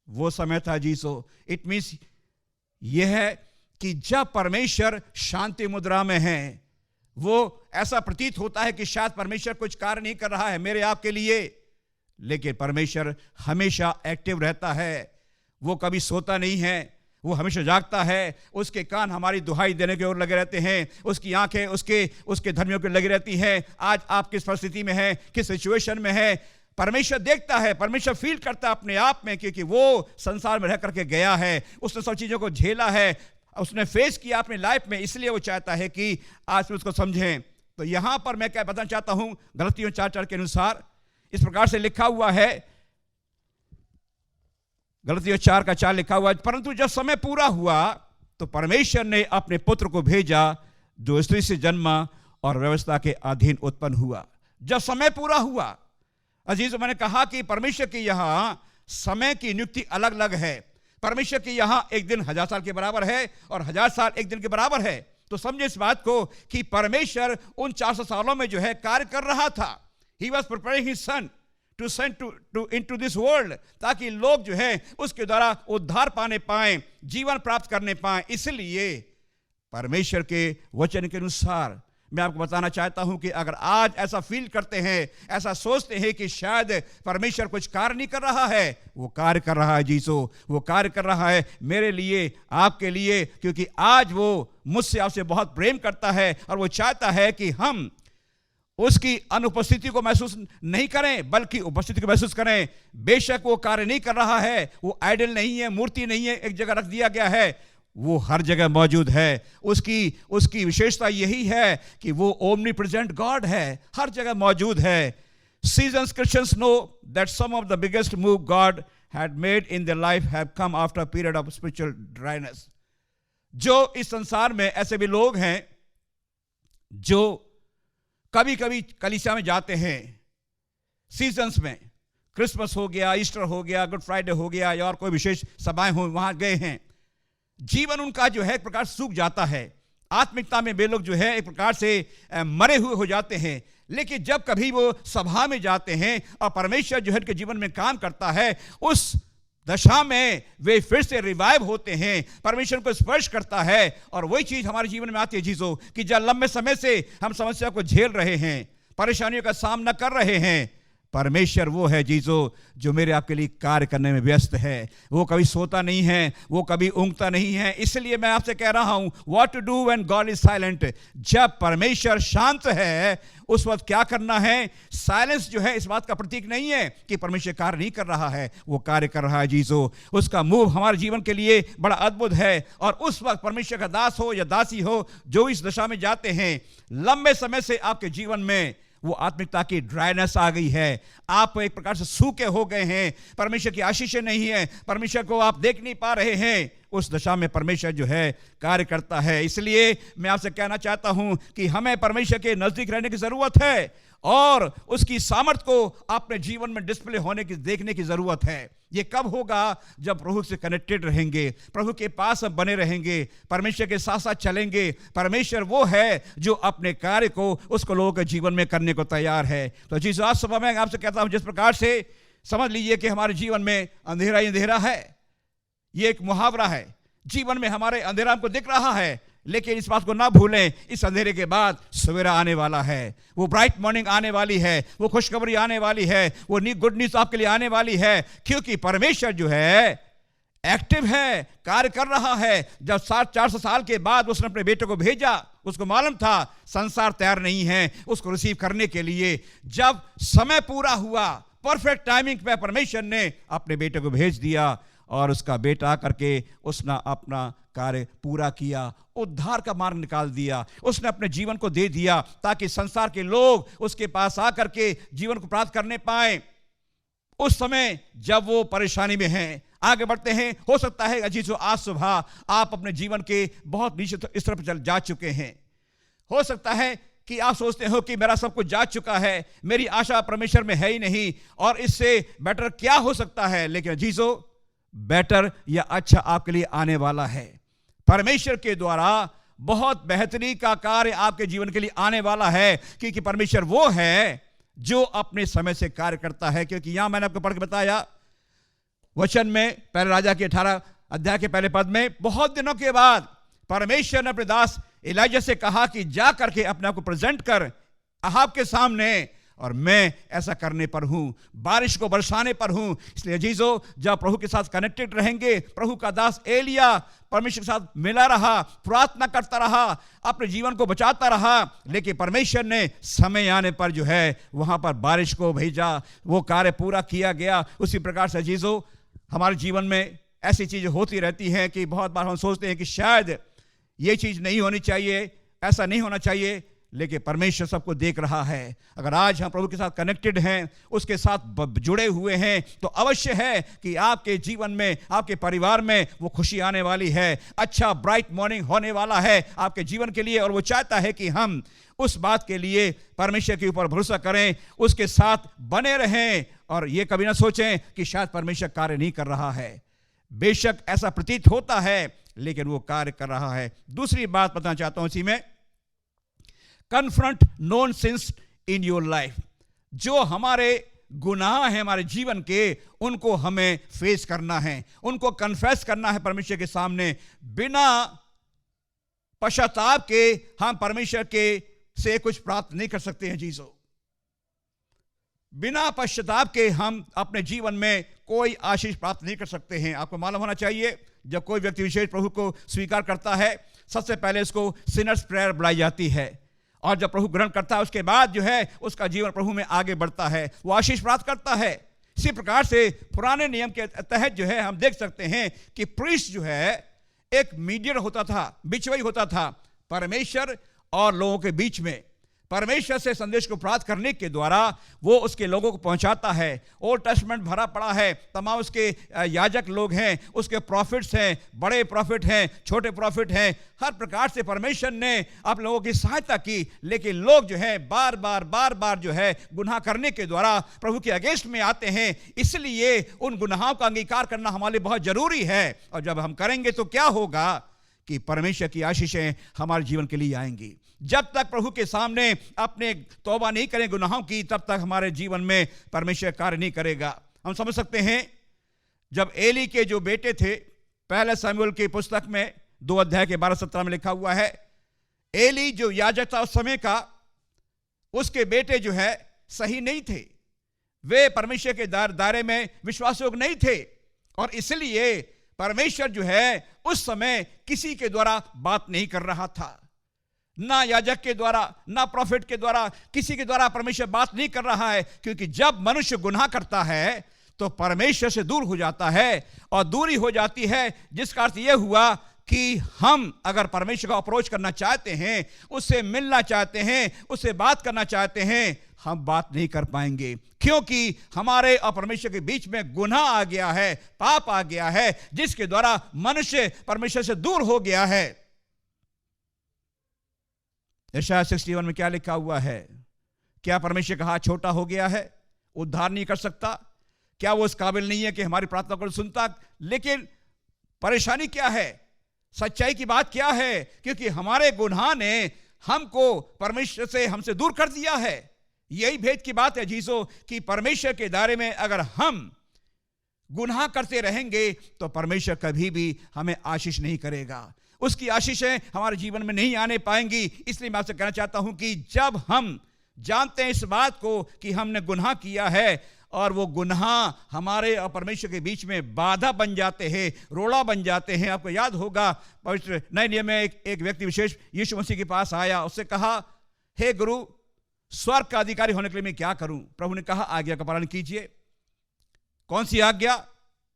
वो समय था जीसो। इट मीन्स यह है कि जब परमेश्वर शांति मुद्रा में है, वो ऐसा प्रतीत होता है कि शायद परमेश्वर कुछ कार्य नहीं कर रहा है मेरे आपके लिए, लेकिन परमेश्वर हमेशा एक्टिव रहता है। वो कभी सोता नहीं है, वो हमेशा जागता है। उसके कान हमारी दुहाई देने की ओर लगे रहते हैं, उसकी आंखें उसके धर्मियों के लगी रहती हैं। आज आप किस परिस्थिति में हैं, किस सिचुएशन में है, परमेश्वर देखता है, परमेश्वर फील करता है अपने आप में, क्योंकि वो संसार में रह करके गया है, उसने सब चीजों को झेला है, उसने फेस किया अपनी लाइफ में, इसलिए वो चाहता है कि आज उसको समझें। तो यहां पर मैं क्या बताना चाहता हूं, गलतियों 4:4 के अनुसार इस प्रकार से लिखा हुआ है, गलतियों 4:4 लिखा हुआ है, परंतु जब समय पूरा हुआ तो परमेश्वर ने अपने पुत्र को भेजा जो स्त्री से जन्मा और व्यवस्था के अधीन उत्पन्न हुआ। जब समय पूरा हुआ, अजीज, मैंने कहा कि परमेश्वर की यहां समय की नियुक्ति अलग अलग है। परमेश्वर की यहां एक दिन 1000 साल के बराबर है और 1000 साल एक दिन के बराबर है। तो समझे इस बात को कि परमेश्वर उन 400 सालों में जो है कार्य कर रहा था। He was preparing his son to send to into this world, ताकि लोग जो है उसके द्वारा उद्धार पाने पाए, जीवन प्राप्त करने पाए। इसलिए परमेश्वर के वचन के अनुसार मैं आपको बताना चाहता हूं कि अगर आज ऐसा फील करते हैं, ऐसा सोचते हैं कि शायद परमेश्वर कुछ कार्य नहीं कर रहा है, वो कार्य कर रहा है जीसो, वो कार्य कर रहा है मेरे लिए, आपके लिए, क्योंकि आज वो मुझसे आपसे बहुत प्रेम करता है और वो चाहता है कि हम उसकी अनुपस्थिति को महसूस नहीं करें बल्कि उपस्थिति को महसूस करें। बेशक वो कार्य नहीं कर रहा है, वो आइडल नहीं है, मूर्ति नहीं है, एक जगह रख दिया गया है, वो हर जगह मौजूद है। उसकी विशेषता यही है कि वो ओमनी प्रेजेंट गॉड है, हर जगह मौजूद है। Seasoned Christians know that some of the biggest move God had made in their life have come after a period of spiritual dryness। जो इस संसार में ऐसे भी लोग हैं जो कभी कभी कलीसिया में जाते हैं सीजन्स में, क्रिसमस हो गया, ईस्टर हो गया, गुड फ्राइडे हो गया या और कोई विशेष सभाएं हो, वहां गए हैं, जीवन उनका जो है एक प्रकार सूख जाता है, आत्मिकता में वे लोग जो है एक प्रकार से मरे हुए हो जाते हैं। लेकिन जब कभी वो सभा में जाते हैं और परमेश्वर जो है उनके जीवन में काम करता है, उस दशा में वे फिर से रिवाइव होते हैं, परमेश्वर को स्पर्श करता है और वही चीज हमारे जीवन में आती है चीजों कि जब लंबे समय से हम समस्या को झेल रहे हैं, परेशानियों का सामना कर रहे हैं, परमेश्वर वो है जीजो जो मेरे आपके लिए कार्य करने में व्यस्त है। वो कभी सोता नहीं है, वो कभी ऊँघता नहीं है। इसलिए मैं आपसे कह रहा हूँ, what to do when God is silent. जब परमेश्वर शांत है उस वक्त क्या करना है। साइलेंस जो है इस बात का प्रतीक नहीं है कि परमेश्वर कार्य नहीं कर रहा है, वो कार्य कर रहा है जीजो। उसका मूव हमारे जीवन के लिए बड़ा अद्भुत है। और उस वक्त परमेश्वर का दास हो या दासी हो जो इस दशा में जाते हैं, लंबे समय से आपके जीवन में वो आत्मिकता की ड्राइनेस आ गई है, आप एक प्रकार से सूखे हो गए हैं, परमेश्वर की आशीषें नहीं है, परमेश्वर को आप देख नहीं पा रहे हैं, उस दशा में परमेश्वर जो है कार्य करता है। इसलिए मैं आपसे कहना चाहता हूं कि हमें परमेश्वर के नजदीक रहने की जरूरत है और उसकी सामर्थ को अपने जीवन में डिस्प्ले होने की देखने की जरूरत है। ये कब होगा? जब प्रभु से कनेक्टेड रहेंगे, प्रभु के पास हम बने रहेंगे, परमेश्वर के साथ साथ चलेंगे। परमेश्वर वो है जो अपने कार्य को उसको लोगों के जीवन में करने को तैयार है। तो जिस आज सुबह मैं आपसे कहता हूं, जिस प्रकार से समझ लीजिए कि हमारे जीवन में अंधेरा ही अंधेरा है, ये एक मुहावरा है। जीवन में हमारे अंधेरा हमको दिख रहा है, लेकिन इस बात को ना भूलें, इस अंधेरे के बाद सवेरा आने वाला है, वो ब्राइट मॉर्निंग आने वाली है, वो खुशखबरी आने वाली है, वो गुड न्यूज़ आपके लिए आने वाली है। क्योंकि परमेश्वर जो है एक्टिव है, कार्य कर रहा है। जब 400 साल के बाद उसने अपने बेटे को भेजा, उसको मालूम था संसार तैयार नहीं है उसको रिसीव करने के लिए। जब समय पूरा हुआ, परफेक्ट टाइमिंग पे परमेश्वर ने अपने बेटे को भेज दिया और उसका बेटा करके उसने अपना कार्य पूरा किया, उद्धार का मार्ग निकाल दिया, उसने अपने जीवन को दे दिया ताकि संसार के लोग उसके पास आकर के जीवन को प्राप्त करने पाए। उस समय जब वो परेशानी में हैं, आगे बढ़ते हैं, हो सकता है अजीजों आज सुबह आप अपने जीवन के बहुत नीचे इस तरफ चल जा चुके हैं। हो सकता है कि आप सोचते हो कि मेरा सब कुछ जा चुका है, मेरी आशा परमेश्वर में है ही नहीं और इससे बेटर क्या हो सकता है। लेकिन अजीजों, बेटर या अच्छा आपके लिए आने वाला है। परमेश्वर के द्वारा बहुत बेहतरी का कार्य आपके जीवन के लिए आने वाला है, क्योंकि परमेश्वर वो है जो अपने समय से कार्य करता है। क्योंकि यहां मैंने आपको पढ़ के बताया वचन में, पहले राजा के 18 अध्याय के पहले पद में, बहुत दिनों के बाद परमेश्वर ने अपने दास एलिय्याह से कहा कि जा करके अपने आप को प्रेजेंट कर अहाब के सामने, और मैं ऐसा करने पर हूं, बारिश को बरसाने पर हूं। इसलिए अजीजों, जब प्रभु के साथ कनेक्टेड रहेंगे, प्रभु का दास एलिय्याह परमेश्वर के साथ मिला रहा, प्रार्थना करता रहा, अपने जीवन को बचाता रहा, लेकिन परमेश्वर ने समय आने पर जो है वहां पर बारिश को भेजा, वो कार्य पूरा किया गया। उसी प्रकार से अजीजों, हमारे जीवन में ऐसी चीजें होती रहती हैं कि बहुत बार हम सोचते हैं कि शायद ये चीज नहीं होनी चाहिए, ऐसा नहीं होना चाहिए, लेकिन परमेश्वर सबको देख रहा है। अगर आज हम प्रभु के साथ कनेक्टेड हैं, उसके साथ जुड़े हुए हैं, तो अवश्य है कि आपके जीवन में, आपके परिवार में वो खुशी आने वाली है, अच्छा ब्राइट मॉर्निंग होने वाला है आपके जीवन के लिए। और वो चाहता है कि हम उस बात के लिए परमेश्वर के ऊपर भरोसा करें, उसके साथ बने रहें और ये कभी ना सोचें कि शायद परमेश्वर कार्य नहीं कर रहा है। बेशक ऐसा प्रतीत होता है, लेकिन वो कार्य कर रहा है। दूसरी बात बताना चाहता हूं इसी में, confront known since in your life. जो हमारे गुनाह हैं हमारे जीवन के, उनको हमें फेस करना है, उनको कन्फेस करना है परमेश्वर के सामने। बिना पश्चाताप के हम परमेश्वर के से कुछ प्राप्त नहीं कर सकते हैं जीजो। बिना पश्चाताप के हम अपने जीवन में कोई आशीष प्राप्त नहीं कर सकते हैं। आपको मालूम होना चाहिए, जब कोई व्यक्ति विशेष प्रभु को स्वीकार करता है, सबसे पहले उसको सिनर्स प्रेयर बुलाई जाती है, और जब प्रभु ग्रहण करता है उसके बाद जो है उसका जीवन प्रभु में आगे बढ़ता है, वो आशीष प्राप्त करता है। इसी प्रकार से पुराने नियम के तहत जो है हम देख सकते हैं कि प्रीस्ट जो है एक मीडिएटर होता था, बिचवई होता था परमेश्वर और लोगों के बीच में। परमेश्वर से संदेश को प्राप्त करने के द्वारा वो उसके लोगों को पहुंचाता है। ओल्ड टेस्टमेंट भरा पड़ा है, तमाम उसके याजक लोग हैं, उसके प्रॉफिट्स हैं, बड़े प्रॉफिट हैं, छोटे प्रॉफिट हैं, हर प्रकार से परमेश्वर ने आप लोगों की सहायता की। लेकिन लोग जो है बार बार जो है गुनाह करने के द्वारा प्रभु के अगेंस्ट में आते हैं। इसलिए उन गुनाहों का अंगीकार करना हमारे लिए बहुत जरूरी है, और जब हम करेंगे तो क्या होगा कि परमेश्वर की आशीषें हमारे जीवन के लिए आएंगी। जब तक प्रभु के सामने अपने तौबा नहीं करें गुनाहों की, तब तक हमारे जीवन में परमेश्वर कार्य नहीं करेगा। हम समझ सकते हैं, जब एली के जो बेटे थे, पहले शमूएल की पुस्तक में 2 अध्याय के 12-17 में लिखा हुआ है, एली जो याजक था उस समय का, उसके बेटे जो है सही नहीं थे। वे परमेश्वर के दायरे में विश्वास योग्य नहीं थे, और इसलिए परमेश्वर जो है उस समय किसी के द्वारा बात नहीं कर रहा था, ना याजक के द्वारा, ना प्रॉफिट के द्वारा, किसी के द्वारा परमेश्वर बात नहीं कर रहा है। क्योंकि जब मनुष्य गुनाह करता है तो परमेश्वर से दूर हो जाता है, और दूरी हो जाती है, जिसका अर्थ यह हुआ कि हम अगर परमेश्वर को अप्रोच करना चाहते हैं, उससे मिलना चाहते हैं, उससे बात करना चाहते हैं, हम बात नहीं कर पाएंगे, क्योंकि हमारे और परमेश्वर के बीच में गुनाह आ गया है, पाप आ गया है, जिसके द्वारा मनुष्य परमेश्वर से दूर हो गया है। यशायाह 61 में क्या लिखा हुआ है? क्या परमेश्वर का हाथ छोटा हो गया है, उद्धार नहीं कर सकता? क्या वो इस काबिल नहीं है कि हमारी प्रार्थना को सुनता? लेकिन परेशानी क्या है, सच्चाई की बात क्या है? क्योंकि हमारे गुनाह ने हमको परमेश्वर से हमसे दूर कर दिया है। यही भेद की बात है जीसो, कि परमेश्वर के दायरे में अगर हम गुनाह करते रहेंगे तो परमेश्वर कभी भी हमें आशीष नहीं करेगा, उसकी आशीषें हमारे जीवन में नहीं आने पाएंगी। इसलिए मैं आपसे कहना चाहता हूं कि जब हम जानते हैं इस बात को कि हमने गुनाह किया है, और वो गुनाह हमारे और परमेश्वर के बीच में बाधा बन जाते हैं, रोड़ा बन जाते हैं। आपको याद होगा पवित्र नए नियम में एक व्यक्ति विशेष यीशु मसीह के पास आया, उससे कहा, हे गुरु, स्वर्ग का अधिकारी होने के लिए मैं क्या करूं? प्रभु ने कहा, आज्ञा का पालन कीजिए। कौन सी आज्ञा?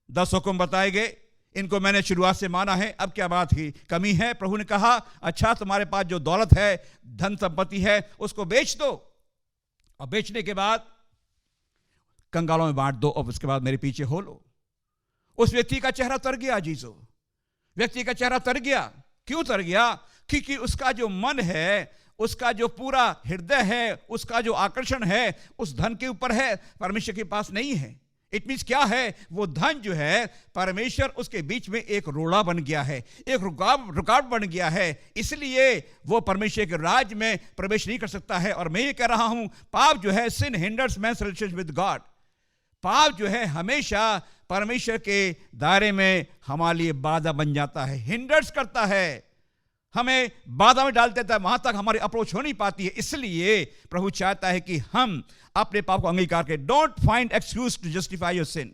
10 हुक्म बताए गए, इनको मैंने शुरुआत से माना है, अब क्या बात की कमी है? प्रभु ने कहा, अच्छा, तुम्हारे पास जो दौलत है, धन संपत्ति है, उसको बेच दो, और बेचने के बाद कंगालों में बांट दो, और उसके बाद मेरे पीछे हो लो। उस व्यक्ति का चेहरा तर गया जीसो, व्यक्ति का चेहरा तर गया। क्यों तर गया? क्योंकि उसका जो मन है, उसका जो पूरा हृदय है, उसका जो आकर्षण है उस धन के ऊपर है, परमेश्वर के पास नहीं है। इट मीन्स क्या है? वो धन जो है, परमेश्वर उसके बीच में एक रोड़ा बन गया है, एक रुकावट बन गया है, इसलिए वो परमेश्वर के राज में प्रवेश नहीं कर सकता है। और मैं ये कह रहा हूं, पाप जो है, sin hinders man's relationship with God. पाप जो है हमेशा परमेश्वर के दायरे में हमारे लिए बाधा बन जाता है, हिंडर्स करता है, हमें बाधा में डाल देता है, वहां तक हमारी अप्रोच हो नहीं पाती है। इसलिए प्रभु चाहता है कि हम अपने पाप को अंगीकार करें। Don't find excuse to justify your sin.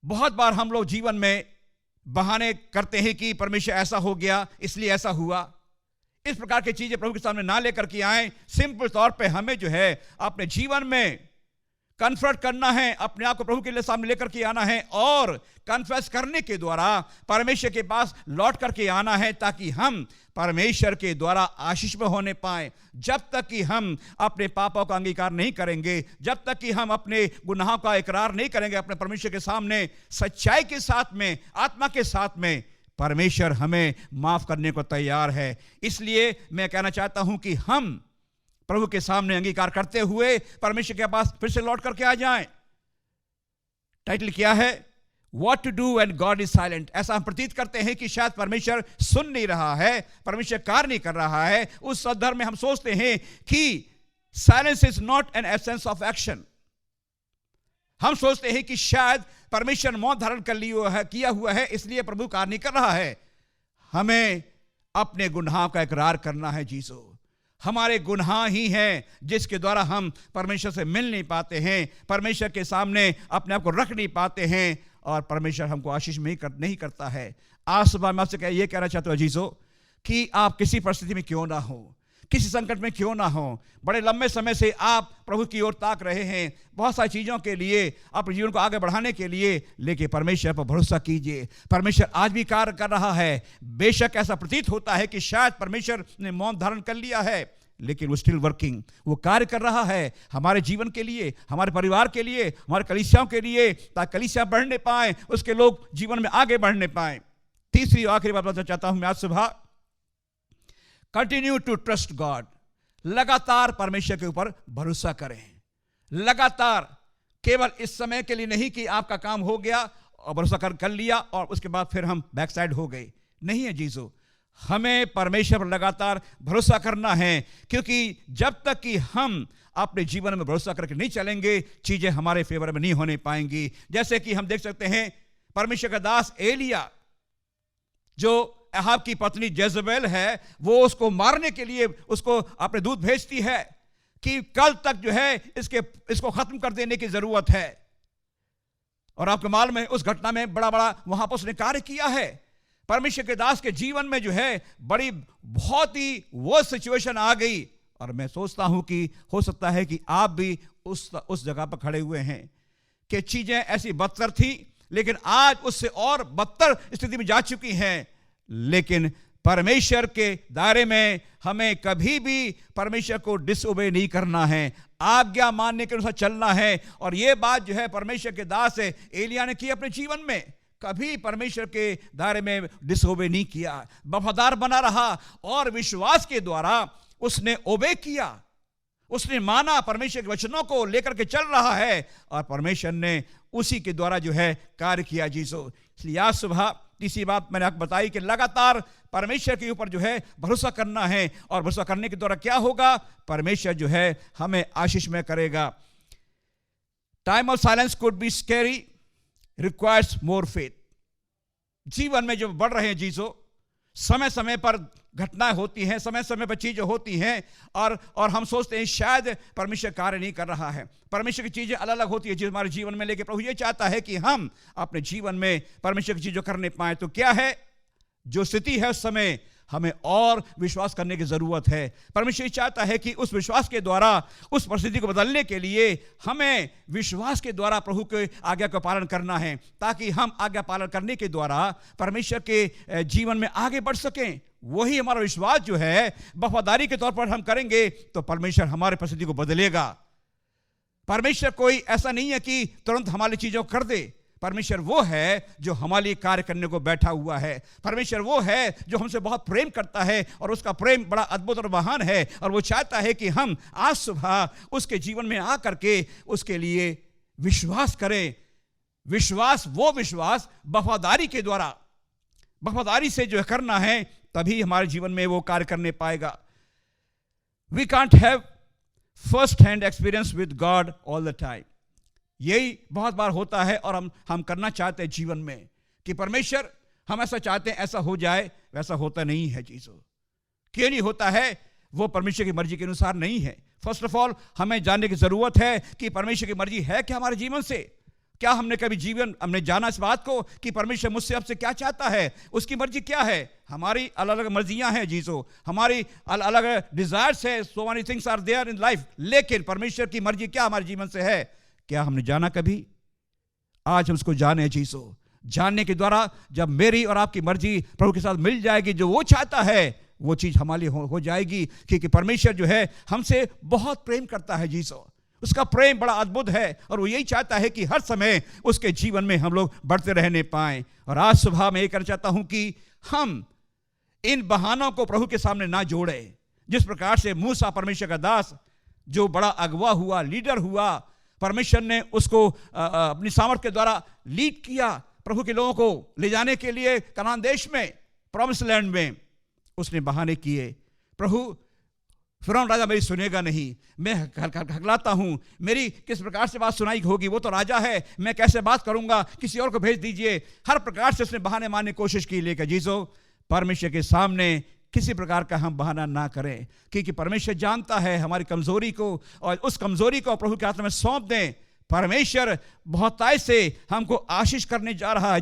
बहुत बार हम लोग जीवन में बहाने करते हैं कि परमेश्वर ऐसा हो गया, इसलिए ऐसा हुआ। इस प्रकार की चीजें प्रभु के सामने ना लेकर के आए। सिंपल तौर पे हमें जो है अपने जीवन में कन्फर्ट करना है, अपने आप को प्रभु के लिए सामने लेकर के आना है, और कन्फेस करने के द्वारा परमेश्वर के पास लौट करके आना है, ताकि हम परमेश्वर के द्वारा आशीष में होने पाए। जब तक कि हम अपने पापों का अंगीकार नहीं करेंगे, जब तक कि हम अपने गुनाहों का इकरार नहीं करेंगे अपने परमेश्वर के सामने सच्चाई के साथ में, आत्मा के साथ में, परमेश्वर हमें माफ करने को तैयार है। इसलिए मैं कहना चाहता हूं कि हम प्रभु के सामने अंगीकार करते हुए परमेश्वर के पास फिर से लौट करके आ जाएं। टाइटल क्या है? What to do when God is silent। ऐसा हम प्रतीत करते हैं कि शायद परमेश्वर सुन नहीं रहा है, परमेश्वर कार्य नहीं कर रहा है। उस संदर्भ में हम सोचते हैं कि silence is not an absence of action. हम सोचते हैं कि शायद परमेश्वर मौन धारण कर किया हुआ है, इसलिए प्रभु कार्य नहीं कर रहा है। हमें अपने गुनाह का इकरार करना है। जीसो, हमारे गुनाह ही हैं जिसके द्वारा हम परमेश्वर से मिल नहीं पाते हैं, परमेश्वर के सामने अपने आप को रख नहीं पाते हैं, और परमेश्वर हमको आशीष नहीं करता है। आज सुबह मैं आपसे ये कहना चाहता हूं जीसो, कि आप किसी परिस्थिति में क्यों ना हो, किसी संकट में क्यों ना हो, बड़े लंबे समय से आप प्रभु की ओर ताक रहे हैं बहुत सारी चीज़ों के लिए, अपने जीवन को आगे बढ़ाने के लिए, लेकिन परमेश्वर पर भरोसा कीजिए। परमेश्वर आज भी कार्य कर रहा है। बेशक ऐसा प्रतीत होता है कि शायद परमेश्वर ने मौन धारण कर लिया है, लेकिन वो स्टिल वर्किंग, वो कार्य कर रहा है हमारे जीवन के लिए, हमारे परिवार के लिए, हमारे कलीसियाओं के लिए, ताकि कलीसिया बढ़ने पाए, उसके लोग जीवन में आगे बढ़ने पाए। तीसरी आखिरी बात बताना चाहता हूं मैं आज सुबह, कंटिन्यू टू ट्रस्ट गॉड। लगातार परमेश्वर के ऊपर भरोसा करें, लगातार, केवल इस समय के लिए नहीं कि आपका काम हो गया और भरोसा कर लिया और उसके बाद फिर हम बैक साइड हो गए। नहीं है जीसो, हमें परमेश्वर पर लगातार भरोसा करना है, क्योंकि जब तक कि हम अपने जीवन में भरोसा करके नहीं चलेंगे, चीजें हमारे फेवर में नहीं होने पाएंगी। जैसे कि हम देख सकते हैं परमेश्वर का दास एलिया, जो अहाब की पत्नी जेजबेल है, वो उसको मारने के लिए उसको अपने दूत भेजती है, कि कल तक जो है इसको खत्म कर देने की जरूरत है। और आपके मालूम है उस घटना में बड़ा वहां पर उसने कार्य किया है। परमेश्वर के दास के जीवन में जो है बहुत ही वो सिचुएशन आ गई, और मैं सोचता हूं कि हो सकता है कि आप भी उस जगह पर खड़े हुए हैं कि चीजें ऐसी बदतर थी, लेकिन आज उससे और बदतर स्थिति में जा चुकी हैं। लेकिन परमेश्वर के दायरे में हमें कभी भी परमेश्वर को डिसओबे नहीं करना है, आज्ञा मानने के अनुसार चलना है। और यह बात जो है परमेश्वर के दास एलिय्याह ने की अपने जीवन में, कभी परमेश्वर के दायरे में डिसओबे नहीं किया, वफादार बना रहा और विश्वास के द्वारा उसने ओबे किया, उसने माना, परमेश्वर के वचनों को लेकर के चल रहा है और परमेश्वर ने उसी के द्वारा जो है कार्य किया। इसलिए आज सुबह तीसरी बात मैंने आपको बताई कि लगातार परमेश्वर के ऊपर जो है भरोसा करना है, और भरोसा करने के द्वारा क्या होगा, परमेश्वर जो है हमें आशीष में करेगा। Time of silence could be scary, requires more faith. जीवन में जो बढ़ रहे हैं समय समय पर घटनाएं होती हैं, समय समय पर चीजें होती हैं, और हम सोचते हैं शायद परमेश्वर कार्य नहीं कर रहा है। परमेश्वर की चीजें अलग अलग होती है जो हमारे जीवन में, लेकिन प्रभु ये चाहता है कि हम अपने जीवन में परमेश्वर की चीजें करने पाए। तो क्या है जो स्थिति है उस समय हमें और विश्वास करने की जरूरत है। परमेश्वर चाहता है कि उस विश्वास के द्वारा उस परिस्थिति को बदलने के लिए हमें विश्वास के द्वारा प्रभु के आज्ञा का पालन करना है, ताकि हम आज्ञा पालन करने के द्वारा परमेश्वर के जीवन में आगे बढ़ सकें। वही हमारा विश्वास जो है वफादारी के तौर पर हम करेंगे तो परमेश्वर हमारे परिस्थिति को बदलेगा। परमेश्वर कोई ऐसा नहीं है कि तुरंत हमारी चीजों को कर दे। परमेश्वर वो है जो हमारे लिए कार्य करने को बैठा हुआ है। परमेश्वर वो है जो हमसे बहुत प्रेम करता है, और उसका प्रेम बड़ा अद्भुत और महान है, और वो चाहता है कि हम आज सुबह उसके जीवन में आकर के उसके लिए विश्वास करें। विश्वास वफादारी के द्वारा, वफादारी से जो करना है, तभी हमारे जीवन में वो कार्य करने पाएगा। We can't have first hand experience with God all the time. यही बहुत बार होता है, और हम करना चाहते हैं जीवन में कि परमेश्वर हम ऐसा चाहते हैं ऐसा हो जाए, वैसा होता नहीं है। क्यों नहीं होता है? वो परमेश्वर की मर्जी के अनुसार नहीं है। फर्स्ट ऑफ ऑल हमें जानने की जरूरत है कि परमेश्वर की मर्जी है क्या हमारे जीवन से। क्या हमने जाना इस बात को कि परमेश्वर मुझसे आपसे क्या चाहता है, उसकी मर्जी क्या है। हमारी अलग अलग मर्जियां हैं हमारी अलग अलग डिजायर्स है, so many things are there in life, लेकिन परमेश्वर की मर्जी क्या हमारे जीवन से है, क्या हमने जाना कभी? आज हम उसको जाने जानने के द्वारा जब मेरी और आपकी मर्जी प्रभु के साथ मिल जाएगी, जो वो चाहता है वो चीज हमारे लिए हो जाएगी। क्योंकि परमेश्वर जो है हमसे बहुत प्रेम करता है। उसका प्रेम बड़ा अद्भुत है, और वो यही चाहता है कि हर समय उसके जीवन में हम लोग बढ़ते रहने पाएं। और आज सुबह मैं ये कहना चाहता हूं कि हम इन बहानों को प्रभु के सामने ना जोड़े। जिस प्रकार से मूसा परमेश्वर का दास जो बड़ा अगवा हुआ, लीडर हुआ, परमेश्वर ने उसको अपनी सामर्थ के द्वारा लीड किया प्रभु के लोगों को ले जाने के लिए कनान देश में, प्रॉमिस लैंड में। उसने बहाने किए, प्रभु फिरौन राजा मेरी सुनेगा नहीं, मैं हकलाता हूं, मेरी किस प्रकार से बात सुनाई होगी, वो तो राजा है, मैं कैसे बात करूंगा, किसी और को भेज दीजिए। हर प्रकार से उसने बहाने मारने की कोशिश की, लेकिन परमेश्वर के सामने किसी प्रकार का हम बहाना ना करें, क्योंकि परमेश्वर जानता है हमारी कमजोरी को, और उस कमजोरी को प्रभु के हाथ में सौंप दें। परमेश्वर बहुतायत से हमको आशीष करने जा रहा है।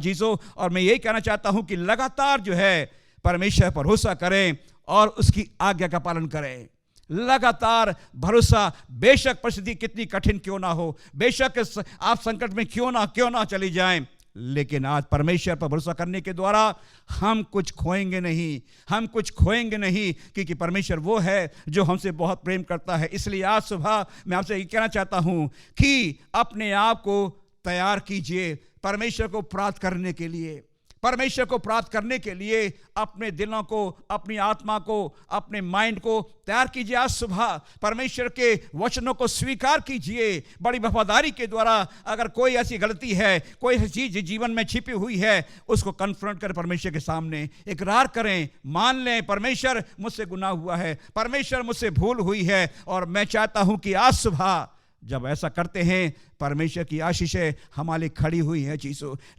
और मैं यही कहना चाहता हूं कि लगातार जो है परमेश्वर पर भरोसा करें और उसकी आज्ञा का पालन करें। लगातार भरोसा, बेशक परिस्थिति कितनी कठिन क्यों ना हो, बेशक आप संकट में क्यों ना चली जाएं, लेकिन आज परमेश्वर पर भरोसा करने के द्वारा हम कुछ खोएंगे नहीं, क्योंकि परमेश्वर वो है जो हमसे बहुत प्रेम करता है। इसलिए आज सुबह मैं आपसे ये कहना चाहता हूं कि अपने आप को तैयार कीजिए परमेश्वर को प्राप्त करने के लिए। परमेश्वर को प्राप्त करने के लिए अपने दिलों को, अपनी आत्मा को, अपने माइंड को तैयार कीजिए। आज सुबह परमेश्वर के वचनों को स्वीकार कीजिए बड़ी वफादारी के द्वारा। अगर कोई ऐसी गलती है, कोई ऐसी चीज जीवन में छिपी हुई है, उसको कन्फ्रंट करें, परमेश्वर के सामने इकरार करें, मान लें परमेश्वर मुझसे गुनाह हुआ है, परमेश्वर मुझसे भूल हुई है। और मैं चाहता हूं कि आज सुबह जब ऐसा करते हैं, परमेश्वर की आशीषें हमारे खड़ी हुई हैं।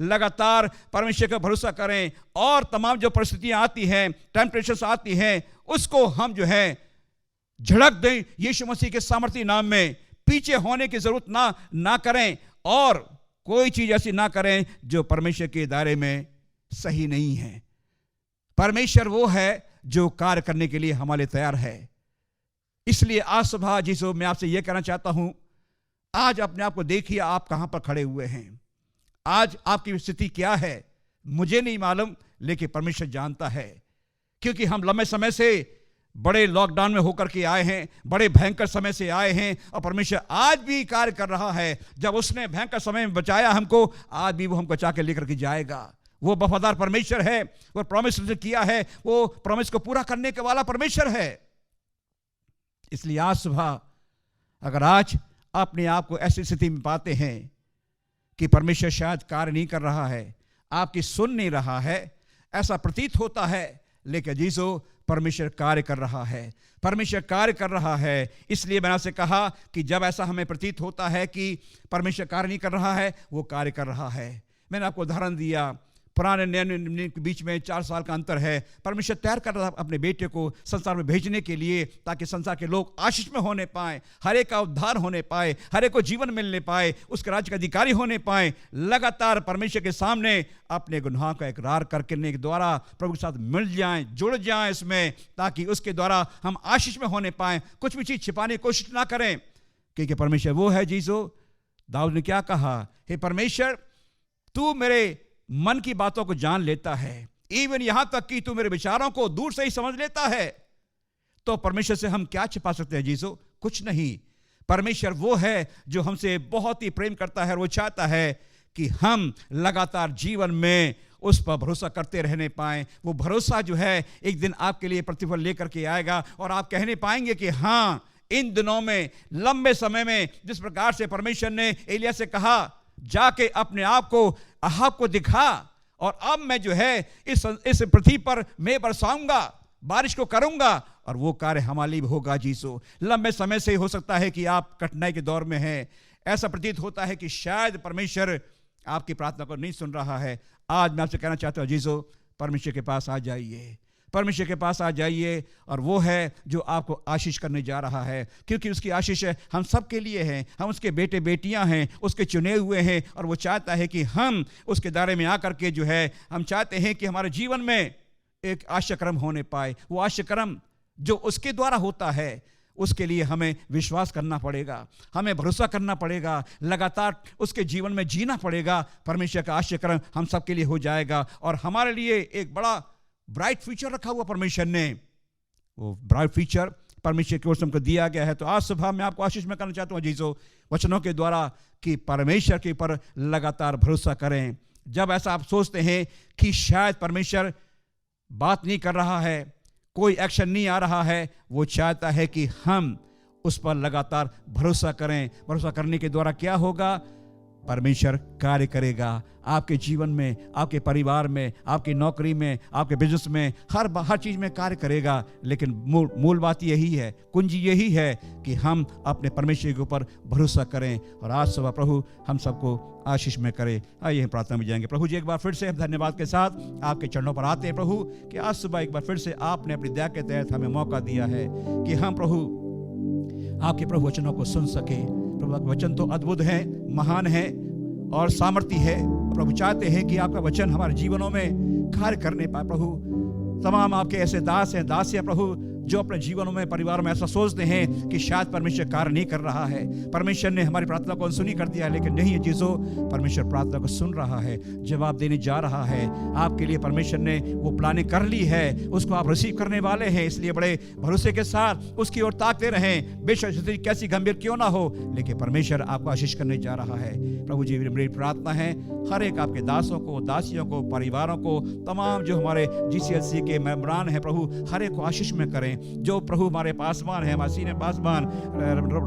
लगातार परमेश्वर का भरोसा करें, और तमाम जो परिस्थितियां आती हैं, टेम्पटेशंस आती हैं, उसको हम जो है झड़क दें यीशु मसीह के सामर्थी नाम में। पीछे होने की जरूरत ना करें और कोई चीज ऐसी ना करें जो परमेश्वर के दायरे में सही नहीं है। परमेश्वर वो है जो कार्य करने के लिए हमारे तैयार है। इसलिए आज सुबह जिसो मैं आपसे यह कहना चाहता हूं, आज अपने आप को देखिए, आप कहां पर खड़े हुए हैं। आज आपकी स्थिति क्या है मुझे नहीं मालूम, लेकिन परमेश्वर जानता है। क्योंकि हम लंबे समय से बड़े लॉकडाउन में होकर के आए हैं, बड़े भयंकर समय से आए हैं, और परमेश्वर आज भी कार्य कर रहा है। जब उसने भयंकर समय में बचाया हमको, आज भी वो हमको बचा के लेकर के जाएगा। वो वफादार परमेश्वर है, वो प्रॉमिस उसने किया है, वो प्रॉमिस को पूरा करने के वाला परमेश्वर है। इसलिए आज सुबह अगर आज अपने आप को ऐसी स्थिति में पाते हैं कि परमेश्वर शायद कार्य नहीं कर रहा है, आपकी सुन नहीं रहा है, ऐसा प्रतीत होता है, लेकिन जीसो परमेश्वर कार्य कर रहा है, परमेश्वर कार्य कर रहा है। इसलिए मैंने आपसे कहा कि जब ऐसा हमें प्रतीत होता है कि परमेश्वर कार्य नहीं कर रहा है, वो कार्य कर रहा है। मैंने आपको उदाहरण दिया, पुराने नए के बीच में 4 साल का अंतर है। परमेश्वर तैयार कर रहा था अपने बेटे को संसार में भेजने के लिए, ताकि संसार के लोग आशीष में होने पाए, हर एक का उद्धार होने पाए, हर एक को जीवन मिलने पाए, उसके राज्य के अधिकारी होने पाए। लगातार परमेश्वर के सामने अपने गुनाह का इकरार करने के द्वारा प्रभु के साथ मिल जाएं, जुड़ जाएं इसमें, ताकि उसके द्वारा हम आशीष में होने पाए। कुछ भी चीज छिपाने की कोशिश ना करें, क्योंकि परमेश्वर वो है जीसो। दाऊद ने क्या कहा, हे परमेश्वर तू मेरे मन की बातों को जान लेता है, इवन यहां तक कि तू मेरे विचारों को दूर से ही समझ लेता है। तो परमेश्वर से हम क्या छिपा सकते हैं जीसो? कुछ नहीं। परमेश्वर वो है जो हमसे बहुत ही प्रेम करता है, और वो चाहता है कि हम लगातार जीवन में उस पर भरोसा करते रहने पाएं। वो भरोसा जो है एक दिन आपके लिए प्रतिफल लेकर के आएगा, और आप कहने पाएंगे कि हाँ, इन दिनों में लंबे समय में जिस प्रकार से परमेश्वर ने एलिया से कहा जाके अपने आप को अहाब को दिखा, और अब मैं जो है इस पृथ्वी पर मैं बरसाऊंगा, बारिश को करूंगा, और वो कार्य हमारे लिए होगा जीसो। लंबे समय से हो सकता है कि आप कठिनाई के दौर में हैं, ऐसा प्रतीत होता है कि शायद परमेश्वर आपकी प्रार्थना को नहीं सुन रहा है। आज मैं आपसे कहना चाहता हूं जीसो, परमेश्वर के पास आ जाइए, परमेश्वर के पास आ जाइए, और वो है जो आपको आशीष करने जा रहा है। क्योंकि उसकी आशीष हम सब के लिए है, हम उसके बेटे बेटियां हैं, उसके चुने हुए हैं, और वो चाहता है कि हम उसके दायरे में आकर के जो है, हम चाहते हैं कि हमारे जीवन में एक आश्चर्यक्रम होने पाए। वो आश्चर्यक्रम जो उसके द्वारा होता है, उसके लिए हमें विश्वास करना पड़ेगा, हमें भरोसा करना पड़ेगा, लगातार उसके जीवन में जीना पड़ेगा। परमेश्वर का आश्चर्यक्रम हम सबके लिए हो जाएगा, और हमारे लिए एक बड़ा ब्राइट फ्यूचर रखा हुआ परमेश्वर ने। वो ब्राइट फ्यूचर परमेश्वर की ओर से हमको दिया गया है। तो आज सुबह मैं आपको आशीष में करना चाहता हूँ जीसो वचनों के द्वारा, कि परमेश्वर के ऊपर लगातार भरोसा करें। जब ऐसा आप सोचते हैं कि शायद परमेश्वर बात नहीं कर रहा है, कोई एक्शन नहीं आ रहा है, वो चाहता है कि हम उस पर लगातार भरोसा करें। भरोसा करने के द्वारा क्या होगा? परमेश्वर कार्य करेगा आपके जीवन में, आपके परिवार में, आपकी नौकरी में, आपके बिजनेस में, हर चीज में कार्य करेगा। लेकिन मूल बात यही है, कुंजी यही है कि हम अपने परमेश्वर के ऊपर भरोसा करें। और आज सुबह प्रभु हम सबको आशीष में करे। आइए हम प्रार्थना में जाएंगे। प्रभु जी, एक बार फिर से धन्यवाद के साथ आपके चरणों पर आते हैं प्रभु, कि आज सुबह एक बार फिर से आपने अपनी दया के तहत हमें मौका दिया है कि हम प्रभु आपके प्रभु वचनों को सुन सके। प्रभु वचन तो अद्भुत है, महान है और सामर्थी है। प्रभु चाहते हैं कि आपका वचन हमारे जीवनों में कार्य करने पाए। प्रभु तमाम आपके ऐसे दास हैं, दासियां प्रभु, जो अपने जीवनों में, परिवार में ऐसा सोचते हैं कि शायद परमेश्वर कार्य नहीं कर रहा है, परमेश्वर ने हमारी प्रार्थना को अनसुनी कर दिया है। लेकिन नहीं है जीसो, परमेश्वर प्रार्थना को सुन रहा है, जवाब देने जा रहा है। आपके लिए परमेश्वर ने वो प्लानिंग कर ली है, उसको आप रिसीव करने वाले हैं। इसलिए बड़े भरोसे के साथ उसकी ओर ताकते रहें। बेशक स्थिति कैसी गंभीर क्यों ना हो, लेकिन परमेश्वर आपको आशीष करने जा रहा है। प्रभु जी, मेरी प्रार्थना है हर एक आपके दासों को, दासियों को, परिवारों को, तमाम जो हमारे GCLC के मेंबरान हैं प्रभु, हर एक को आशीष में करें। जो प्रभु हमारे पासवान है, हमारे सीनियर पासवान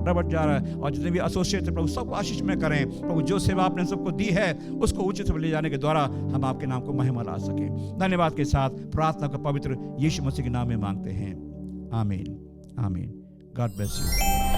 रबट जा रहा है, और जितने भी एसोसिएट है प्रभु, सबको आशीष में करें। प्रभु जो सेवा आपने सबको दी है, उसको उचित से ले जाने के द्वारा हम आपके नाम को महिमा ला सके। धन्यवाद के साथ प्रार्थना को पवित्र यीशु मसीह के नाम में मांगते हैं, आमीन, आमीन। God bless you.